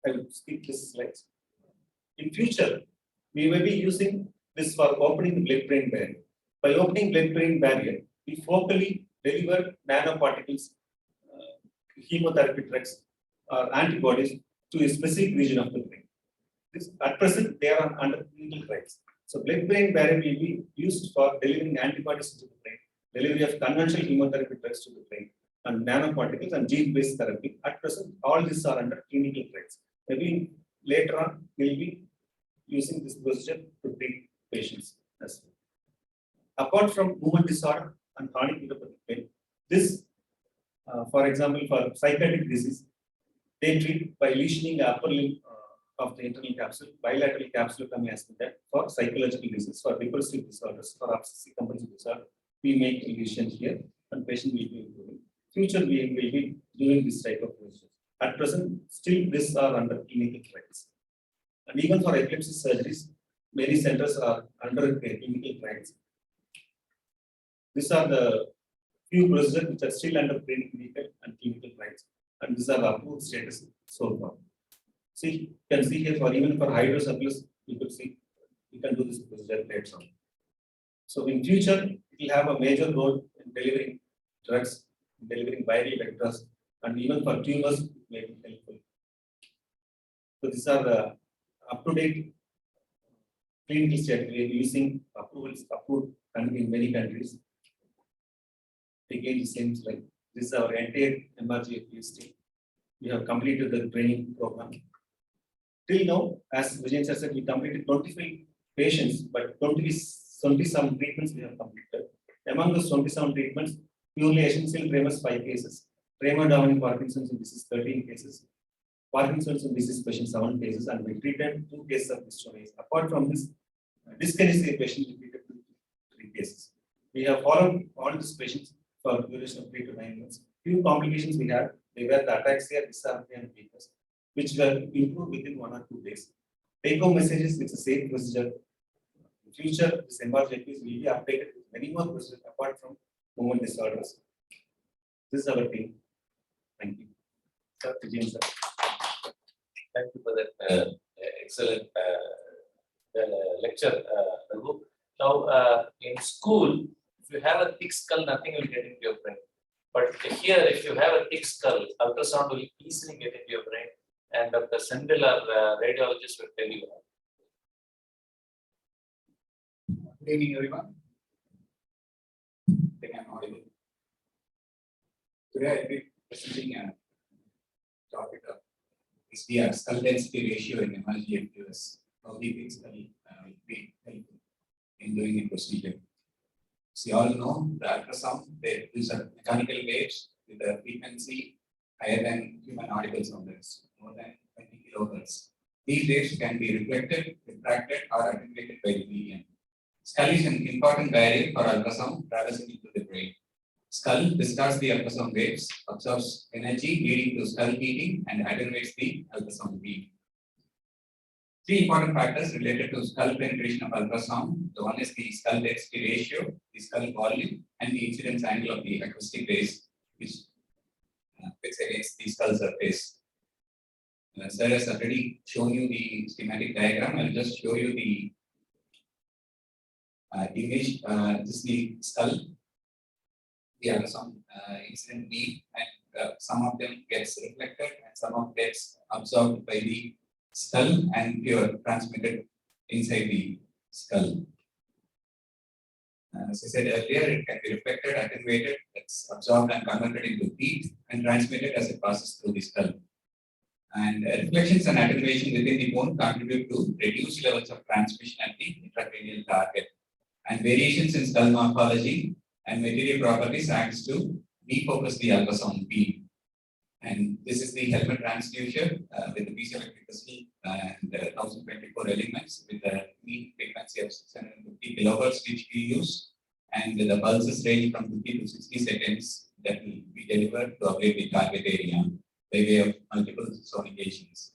I will skip this slide. In future, we may be using this for opening the blood-brain barrier. By opening blood-brain barrier, we focally deliver nanoparticles, chemotherapy drugs, or antibodies to a specific region of the brain. This, at present, they are under clinical trials. So blood-brain barrier will be used for delivering antibodies to the brain, delivery of conventional chemotherapy drugs to the brain, and nanoparticles and gene-based therapy. At present, all these are under clinical trials. Maybe later on, we'll be using this procedure to treat patients as well. Apart from movement disorder and chronic neuropathic pain, this, for example, for psychiatric disease, they treat by lesioning the upper limb of the internal capsule, bilateral capsulectomy has been done for psychological diseases, for depressive disorders, for obsessive compulsive disorder. We make a lesion here and patient will be improving. Future we will be doing this type of procedure. At present, still these are under clinical trials. And even for epilepsy surgeries, many centers are under clinical trials. These are the few procedures which are still under clinical and clinical trials. And these are the approved status so far. See, you can see here for even for hydrocephalus, you could see you can do this procedure later on. So in future, it will have a major role in delivering drugs, delivering viral vectors, and even for tumors, it may be helpful. So these are the up-to-date clinical studies we are using approvals approved in many countries. Again, the same slide. This is our entire MRG PhD. We have completed the training program. Till now, as Vijay sir said, we completed 25 patients, but 27 treatments we have completed. Among those 27 treatments, purely essential tremors 5 cases, tremor dominant Parkinson's disease 13 cases, Parkinson's disease patient 7 cases, and we treated 2 cases of dystonia. Apart from this, dyskinesia patient we treated 3 cases. We have followed all these patients for a duration of 3 to 9 months. Few complications we had, they were the ataxia, dysarthria, and weakness, which were improved within 1 or 2 days. Take-home messages, it's a safe procedure. In future, this MRJPs will be updated with many more procedures apart from movement disorders. This is our team. Thank you. Sir, Vijay sir. Thank you for that excellent lecture, Raghu. Now, in school, if you have a thick skull, nothing will get into your brain. But here, if you have a thick skull, ultrasound will easily get into your brain, and Dr. Sendil, our radiologist, will tell you. Good evening, everyone. I think I'm audible. Today, I'll be presenting a topic of SDR, skull density ratio in emerging FQS. How the big skull will be helpful in doing a procedure. So you all know the ultrasound, these are mechanical waves with a frequency higher than human audible sound waves, more than 20 kilohertz. These waves can be reflected, refracted, or attenuated by the medium. Skull is an important barrier for ultrasound traversing into the brain. Skull discards the ultrasound waves, absorbs energy leading to skull heating, and attenuates the ultrasound beam. Three important factors related to skull penetration of ultrasound. The one is the skull density ratio, the skull volume, and the incidence angle of the acoustic rays, which fits against the skull surface. Sir has already shown you the schematic diagram. I'll just show you the image. This is the skull, the ultrasound incident beam, and some of them gets reflected and some of gets absorbed by the skull and pure transmitted inside the skull. As I said earlier, it can be reflected, attenuated, it's absorbed and converted into heat and transmitted as it passes through the skull. And reflections and attenuation within the bone contribute to reduced levels of transmission at the intracranial target. And variations in skull morphology and material properties acts to defocus the ultrasound beam. And this is the helmet transducer with the piece electric crystal and 1024 elements with a mean frequency of 650 kilohertz, which we use, and the pulses range from 50 to 60 seconds that will be delivered to ablate the target area by way of multiple sonications.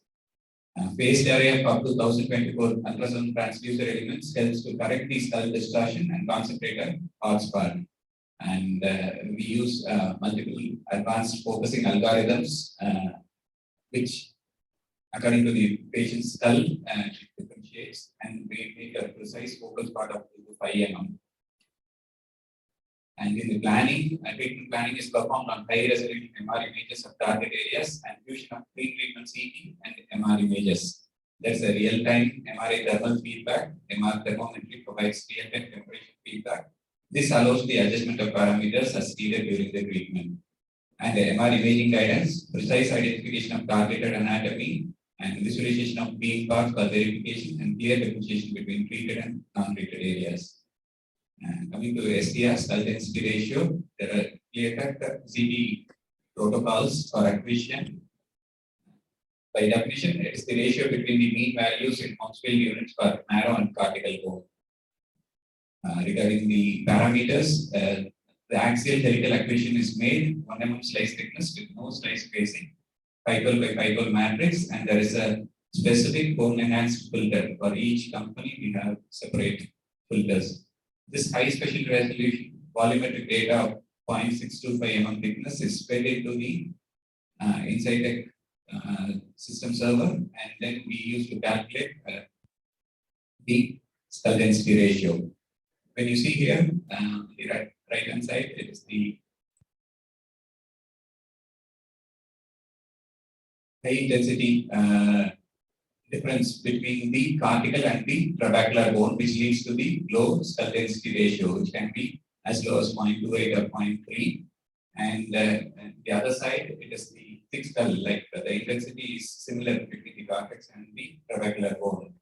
Phased array of up to 1024 ultrasound transducer elements helps to correct the skull distortion and concentrate a hotspot. And we use multiple advanced focusing algorithms, which according to the patient's skull differentiates, and we make a precise focus part of 5 mm. And in the planning, treatment planning is performed on high resolution MR images of target areas and fusion of pre-treatment CT and MR images. There's a real-time MRI thermal feedback. MR thermometry provides real-time temperature feedback. This allows the adjustment of parameters as needed during the treatment. And the MR imaging guidance, precise identification of targeted anatomy, and visualization of beam path for verification and clear differentiation between treated and non-treated areas. Coming to SDR, skull density ratio, there are clear-cut CT protocols for acquisition. By definition, it is the ratio between the mean values in Hounsfield units for marrow and cortical bone. Regarding the parameters, the axial helical acquisition is made 1 mm slice thickness with no slice spacing, 512 by 512 matrix, and there is a specific bone enhanced filter. For each company, we have separate filters. This high special resolution volumetric data of 0.625 mm thickness is fed into the inside the system server, and then we use to calculate the skull density ratio. When you see here, the right hand side, it is the high intensity difference between the cortical and the trabecular bone, which leads to the low skull density ratio, which can be as low as 0.28 or 0.3. And the other side, it is the thick skull, like the intensity is similar between the cortex and the trabecular bone,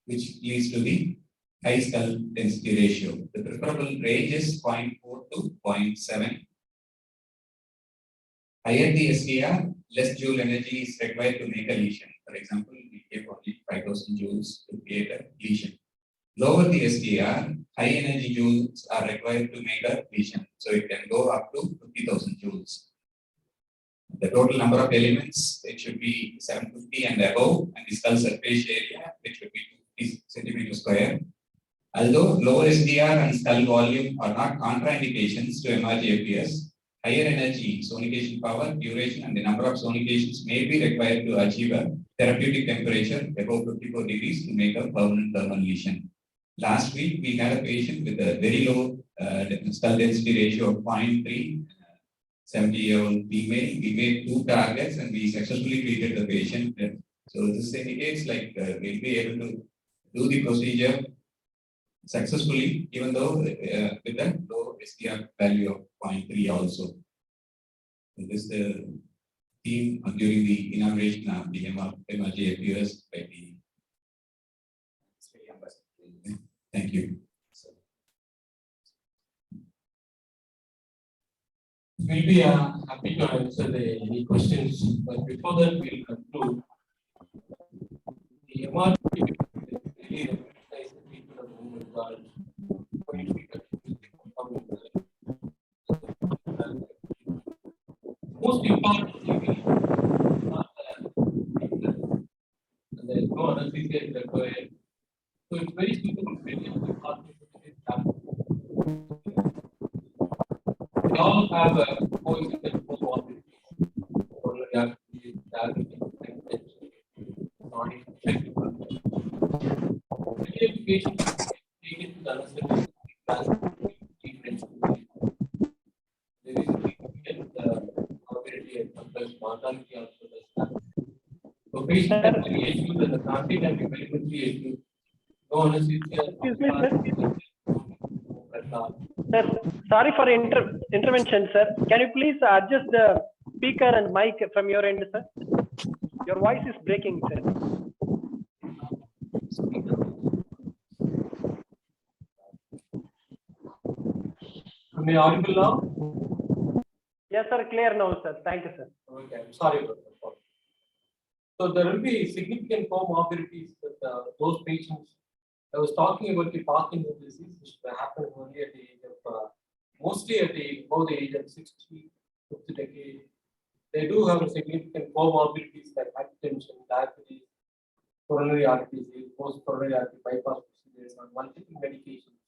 which leads to the high skull density ratio. The preferable range is 0.4 to 0.7. Higher the SDR, less joule energy is required to make a lesion. For example, we give only 5,000 joules to create a lesion. Lower the SDR, high energy joules are required to make a lesion. So it can go up to 50,000 joules. The total number of elements, it should be 750 and above, and the skull surface area, which should be 50 centimeters square. Although lower SDR and skull volume are not contraindications to MRGFPS, higher energy sonication power, duration, and the number of sonications may be required to achieve a therapeutic temperature above 54 degrees to make a permanent thermal lesion. Last week, we had a patient with a very low skull density ratio of 0.3, 70-year-old female. We made 2 targets and we successfully treated the patient. So this indicates like we'll be able to do the procedure successfully, even though with a low SDR value of 0.3 also. So this theme during the inauguration of the MRGFUS by the Thank you. We'll be happy to answer any questions, but before that, we'll conclude. The MRP really recognize the people of whom it was going to be most importantly, and there is no anesthesia required. So it's very simple. Many of the participating they all have a coincident comorbidity. Diabetes, chronic patients take it to the anesthetic treatment. There is significant morbidity and sometimes mortality also. So patients are very issued and the family can be very much issued. No anesthesia. Excuse me, sir. Sir, sorry for intervention, sir. Can you please adjust the speaker and mic from your end, sir? Your voice is breaking, sir. Am I audible now? Yes, sir. Clear now, sir. Thank you, sir. Okay, I'm sorry about that. So there will be significant comorbidities with those patients. I was talking about the Parkinson's disease, which happens only at the age of, mostly at above the age of 60, 50 decade. They do have a significant comorbidities like hypertension, diabetes, coronary artery disease, post-coronary artery bypass procedures, and multiple medications.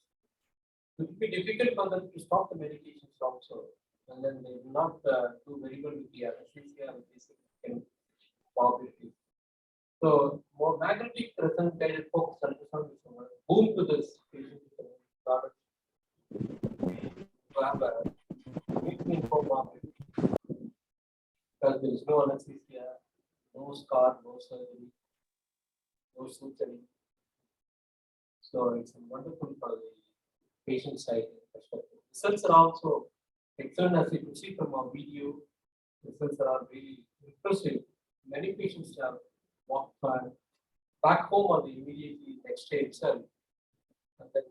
It will be difficult for them to stop the medications also, and then they will not do very well with the anesthesia and the significant comorbidities. So more magnetic resonance guided focus ultrasound is a boom to this patient product to have a significant comorbidity because there is no anesthesia, no scar, no surgery, no suturing. So it's wonderful for the patient side perspective. Results are also excellent, as you can see from our video. Results are really impressive. Many patients have walked back home or the immediately next day itself. And then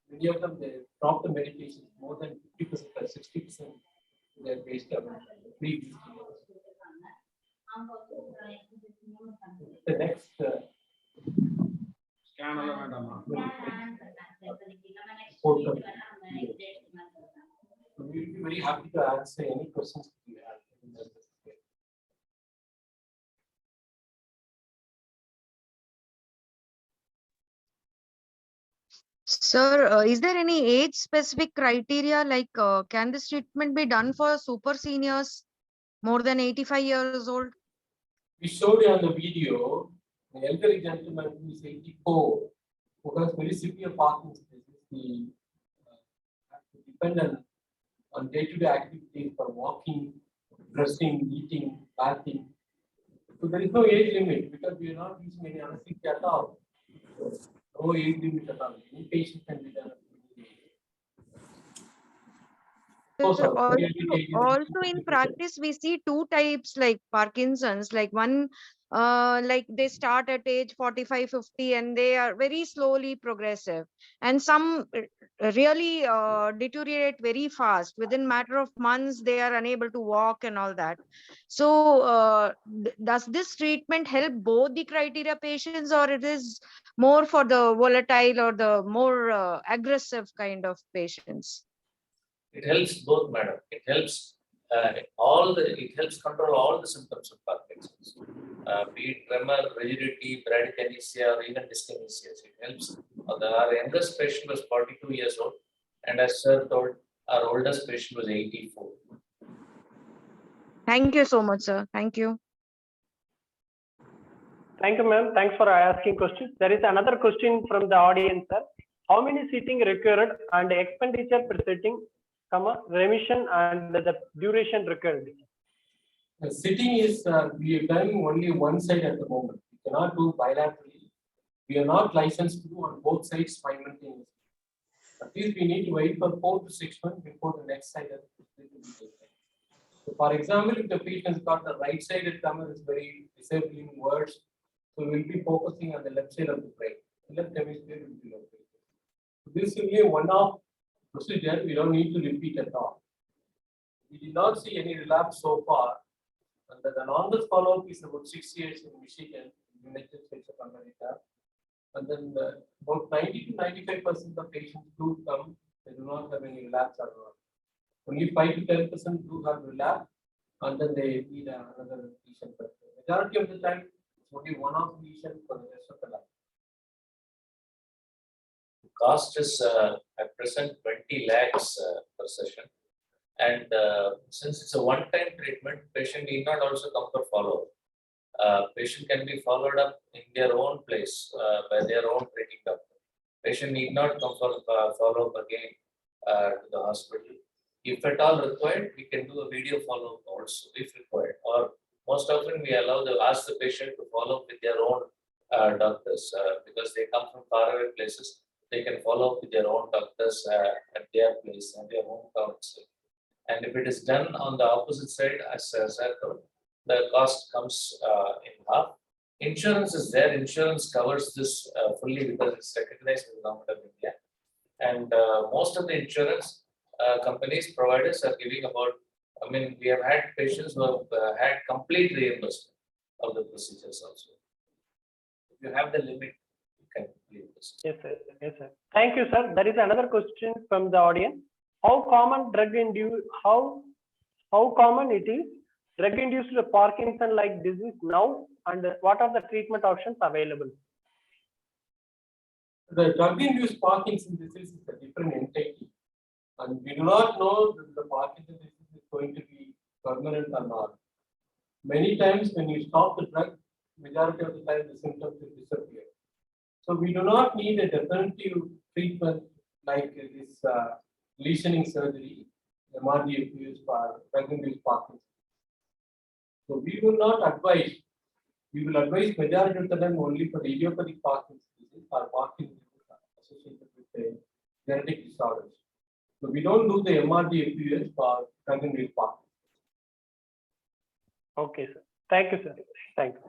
many of them, they drop the medications more than 50% or 60% they're based on previous years. The next we'll be very happy to answer any questions you have. Sir, is there any age specific criteria like can this treatment be done for super seniors more than 85 years old? We showed you on the video, the elderly gentleman who is 84, who has very severe Parkinson's disease, he has to depend on day-to-day activities for walking, dressing, eating, bathing. So there is no age limit because we are not using any anesthesia at all. So no age limit at all. Any patient can be done. Also in practice, we see 2 types like Parkinson's, like one, like they start at age 45, 50 and they are very slowly progressive. And some really deteriorate very fast. Within matter of months, they are unable to walk and all that. So does this treatment help both the criteria patients or it is more for the volatile or the more aggressive kind of patients? It helps both, madam. It helps it helps control all the symptoms of Parkinson's, be it tremor, rigidity, bradykinesia, or even dyskinesia. It helps. Our youngest patient was 42 years old, and as sir told, our oldest patient was 84. Thank you so much, sir. Thank you. Thank you, ma'am. Thanks for asking questions. There is another question from the audience, sir. How many sitting required and expenditure per sitting, remission and the duration required? Sitting is, we have done only one side at the moment. We cannot do bilaterally. We are not licensed to do on both sides simultaneously. At least we need to wait for 4 to 6 months before the next side. So for example, if the patient has got the right-sided tumor is very disabling worse, so we'll be focusing on the left side of the brain. The left hemisphere will be located. So this will be a one-off procedure. We don't need to repeat at all. We did not see any relapse so far. And the longest follow-up is about 6 years in Michigan, United States of America. And then about 90 to 95% of patients do come, they do not have any relapse or not. Only 5 to 10% do have relapse, and then they need another lesion. But the majority of the time, it's only one-off lesion for the rest of the life. Cost is at present 20 lakhs per session. And since it's a one-time treatment, patient need not also come for follow-up. Patient can be followed up in their own place by their own treating doctor. Patient need not come for follow-up again to the hospital. If at all required, we can do a video follow-up also if required. Or most often we ask the patient to follow up with their own doctors because they come from faraway places. They can follow up with their own doctors at their place and their hometown. And if it is done on the opposite side, as Sir told, the cost comes in half. Insurance is there. Insurance covers this fully because it's recognized by the government of India. And most of the insurance companies, providers are giving about, we have had patients who have had complete reimbursement of the procedures also. If you have the limit, you can reimburse. Yes, sir. Yes, sir. Thank you, sir. There is another question from the audience. How common how common it is drug-induced Parkinson-like disease now, and what are the treatment options available? The drug-induced Parkinson's disease is a different entity, and we do not know that the Parkinson's disease is going to be permanent or not. Many times when you stop the drug, majority of the time the symptoms will disappear. So we do not need a definitive treatment like this lesioning surgery, MRD used for drug-induced Parkinson's. So we will not advise. We will advise majority of the time only for the idiopathic Parkinson's disease or Parkinson's associated with the genetic disorders. So we don't do the MRD for drug-induced Parkinson's. Okay, sir. Thank you, sir. Thank you.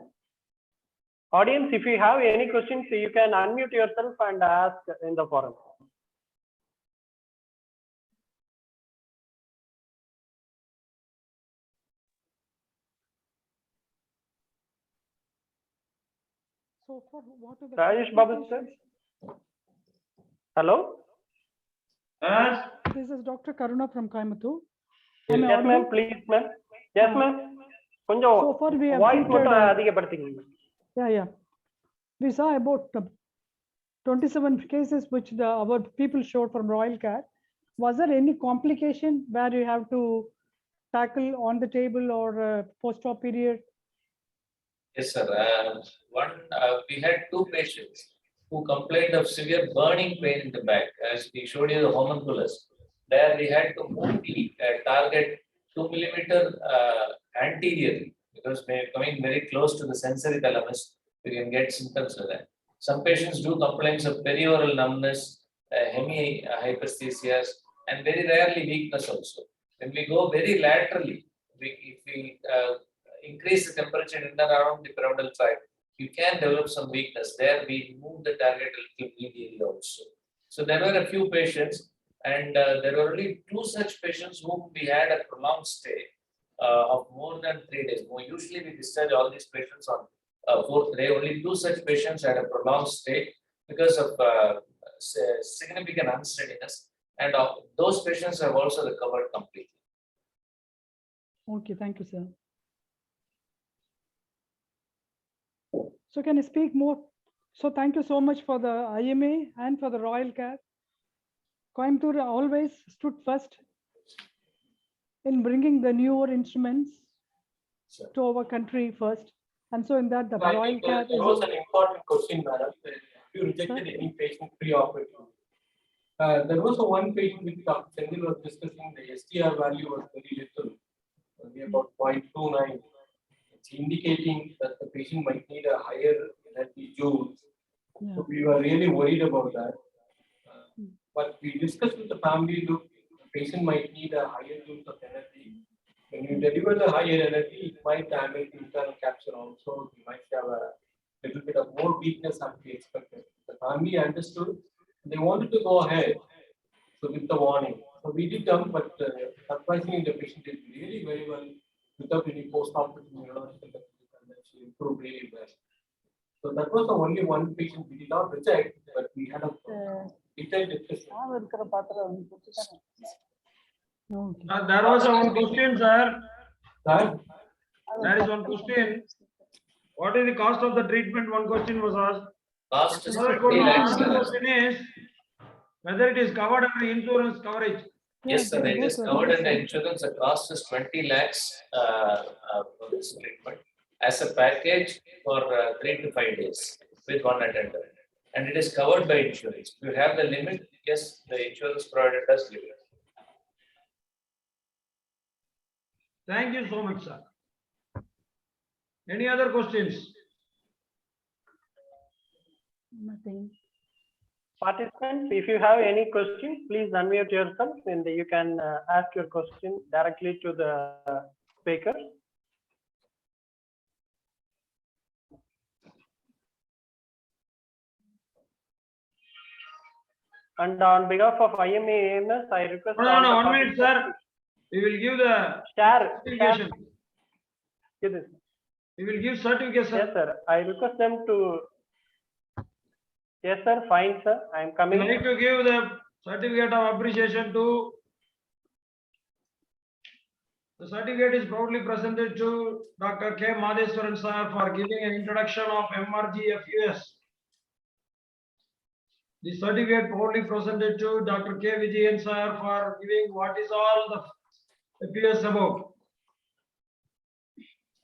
Audience, if you have any questions, you can unmute yourself and ask in the forum. So for what are the Rajesh Babu, sir. Hello? Yes. This is Dr. Karuna from Coimbatore. Yes, ma'am. Please, ma'am. Yes, ma'am. So far we have voice treated, yeah. We saw about 27 cases which our people showed from Royal Care. Was there any complication where you have to tackle on the table or post-op period? Yes, sir. We had 2 patients who complained of severe burning pain in the back. As we showed you the homunculus, there we had to move the target 2 millimeter anteriorly because we are coming very close to the sensory thalamus. We can get symptoms of that. Some patients do complaints of perioral numbness, hemihyperesthesias, and very rarely weakness also. When we go very laterally, if we increase the temperature in and around the pyramidal tract, you can develop some weakness. There we move the target a little medially also. So there were a few patients, and there were only 2 such patients whom we had a prolonged stay of more than 3 days. Usually we discharge all these patients on 4th day. Only 2 such patients had a prolonged stay because of significant unsteadiness, and those patients have also recovered completely. Okay, thank you, sir. So can you speak more? So thank you so much for the IMA and for the Royal Care. Coimbatore always stood first in bringing the newer instruments to our country first. And so in that, the I Royal think there Care is was an important question, madam. Have you rejected any patient pre-operative? There was a one patient with Dr. Sendil was discussing the STR value was very little, only about 0.29. It's indicating that the patient might need a higher energy joules. So we were really worried about that. But we discussed with the family, look, the patient might need a higher joules of energy. When you deliver the higher energy, it might damage the internal capsule also. You might have a little bit of more weakness than we expected. The family understood. They wanted to go ahead. So with the warning. So we did them, but surprisingly the patient did really very well without any post-operative neurological and she improved really well. So that was the only one patient we did not reject, but we had a detailed discussion. There was one question, sir. There is one question. What is the cost of the treatment? One question was asked. Cost is Another 20 lakhs. question is whether it is covered under insurance coverage. Yes, sir, it is covered under insurance. The cost is 20 lakhs for this treatment as a package for 3 to 5 days with one attendant. And it is covered by insurance. If you have the limit, yes, the insurance provider does limit. Thank you so much, sir. Any other questions? Nothing. Participants, if you have any questions, please unmute yourself and you can ask your question directly to the speaker. And on behalf of IMA AMS, I request. No, 1 minute, sir. We will give the certification. We will give certificate, sir. Yes, sir. I request them to. Yes, sir. Fine, sir. I am coming. We like to give the certificate of appreciation to. The certificate is proudly presented to Dr. K. Madheswaran sir for giving an introduction of MRG-FUS. The certificate proudly presented to Dr. K. Vijayan sir for giving what is all the FUS about.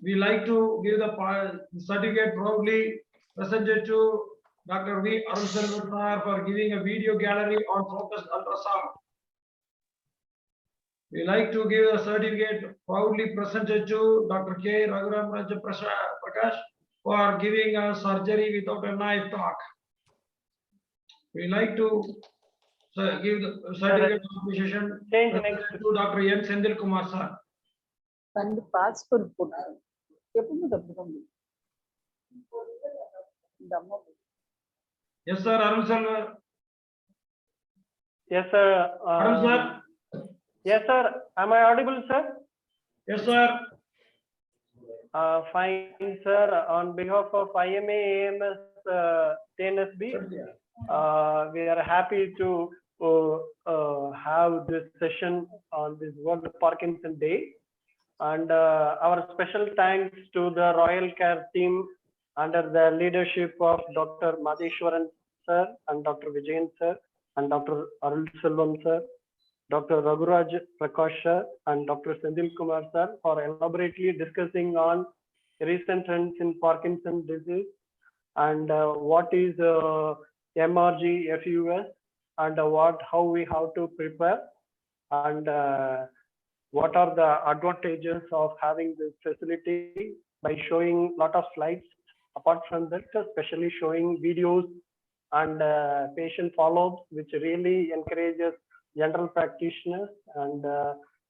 We like to give the certificate proudly presented to Dr. V. Arunselvan sir for giving a video gallery on focused ultrasound. We like to give a certificate proudly presented to Dr. K. Raghuram Raja Prakash for giving a surgery without a knife talk. We like to give the certificate of appreciation to Dr. N. Sendil Kumar sir. And passport. Yes, sir. Arun sir. Yes, sir. Arun sir. Yes, sir. Am I audible, sir? Yes, sir. Fine, sir. On behalf of IMA AMS TNSB, we are happy to have this session on this World Parkinson Day. And our special thanks to the Royal Care team under the leadership of Dr. Madheswaran sir and Dr. Vijayan sir and Dr. Arul Selvam sir, Dr. Raghuraj Prakash sir and Dr. Sendil Kumar sir for elaborately discussing on recent trends in Parkinson's disease and what is MRG, FUS and how we have to prepare and what are the advantages of having this facility by showing a lot of slides. Apart from that, especially showing videos and patient follow-ups, which really encourages general practitioners and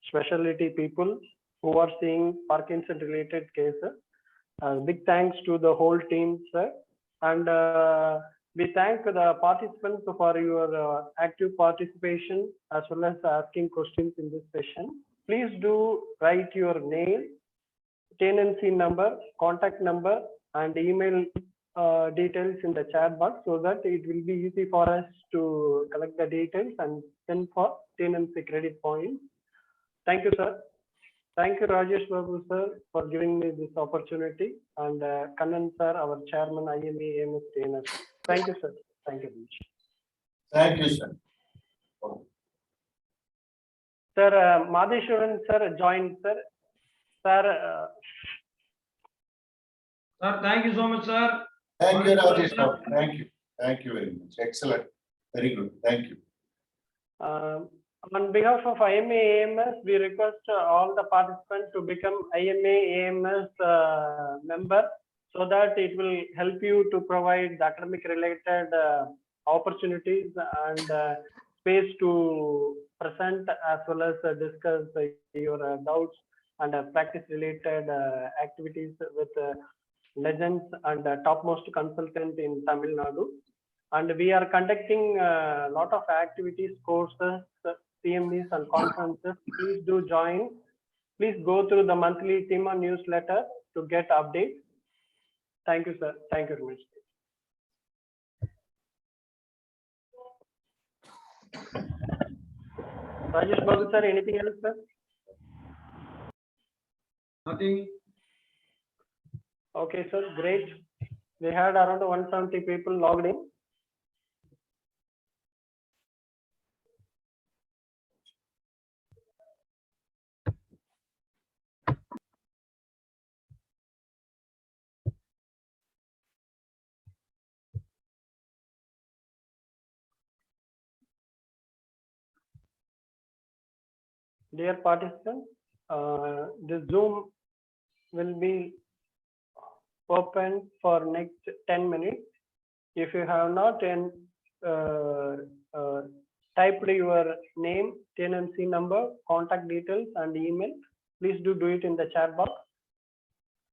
specialty people who are seeing Parkinson related cases. Big thanks to the whole team, sir. And we thank the participants for your active participation as well as asking questions in this session. Please do write your name, tenancy number, contact number, and email details in the chat box so that it will be easy for us to collect the details and send for tenancy credit points. Thank you, sir. Thank you, Rajesh Babu, sir, for giving me this opportunity. And Kannan, sir, our chairman, IMA AMS TNS. Thank you, sir. Thank you very much. Thank you, sir. Sir, Madheswaran, sir, joined, sir. Sir, Sir, thank you so much, sir. Thank you, Rajesh. Thank you. Thank you very much. Excellent. Very good. Thank you. On behalf of IMA AMS, we request all the participants to become IMA AMS member, so that it will help you to provide the academic related opportunities and space to present as well as discuss your doubts and practice related activities with legends and topmost consultant in Tamil Nadu. And we are conducting a lot of activities, courses, CMEs and conferences. Please do join. Please go through the monthly TIMA newsletter to get updates. Thank you, sir. Thank you very much. Rajesh Babu, sir, anything else, sir? Nothing. Okay, sir, great. We had around 170 people logged in. Dear participants, the Zoom will be open for next 10 minutes. If you have not typed your name, TNMC number, contact details and email, please do it in the chat box.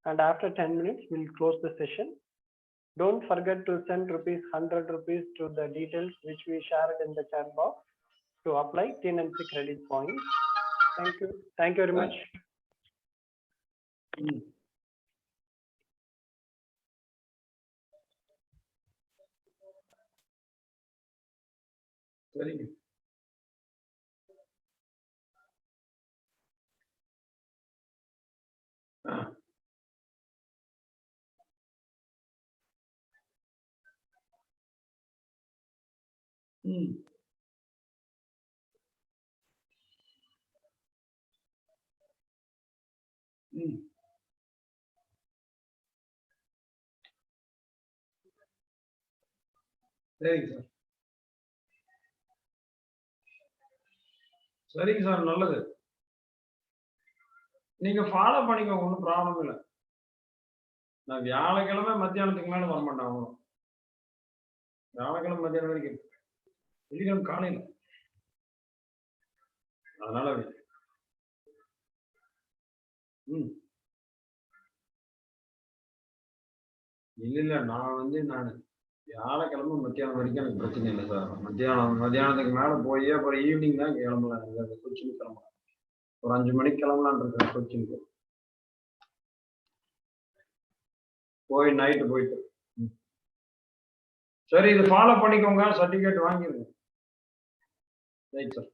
And after 10 minutes, we'll close the session. Don't forget to send ₹100 to the details which we shared in the chat box to apply TNMC credit points. Thank you. Thank you very much. Very good. சரிங்க sir. சரிங்க sir, நல்லது. நீங்க follow பண்ணிக்கோங்க, ஒன்றும் problem இல்லை. நான் வியாழக்கிழமை மத்தியானத்துக்கு மேல வர மாட்டேன். அவ்வளோ வியாழக்கிழமை மத்தியானம் வரைக்கும், வெள்ளிக்கிழமை காலையில். அதனால இல்ல நான் வியாழக்கிழமை மத்தியானம் வரைக்கும் எனக்கு பிரச்சனை இல்லை சார். மத்தியானத்துக்கு மேல போய் அப்புறம் ஈவினிங் தான் கிளம்பலாம். கொச்சின் கிளம்பலாம். ஒரு 5 மணிக்கு கிளம்பலான் இருக்கேன் கொச்சினுக்கு. போய் நைட்டு போயிட்டு. சரி, இது ஃபாலோ பண்ணிக்கோங்க, சர்டிபிகேட் வாங்கிடுங்க. Right sir.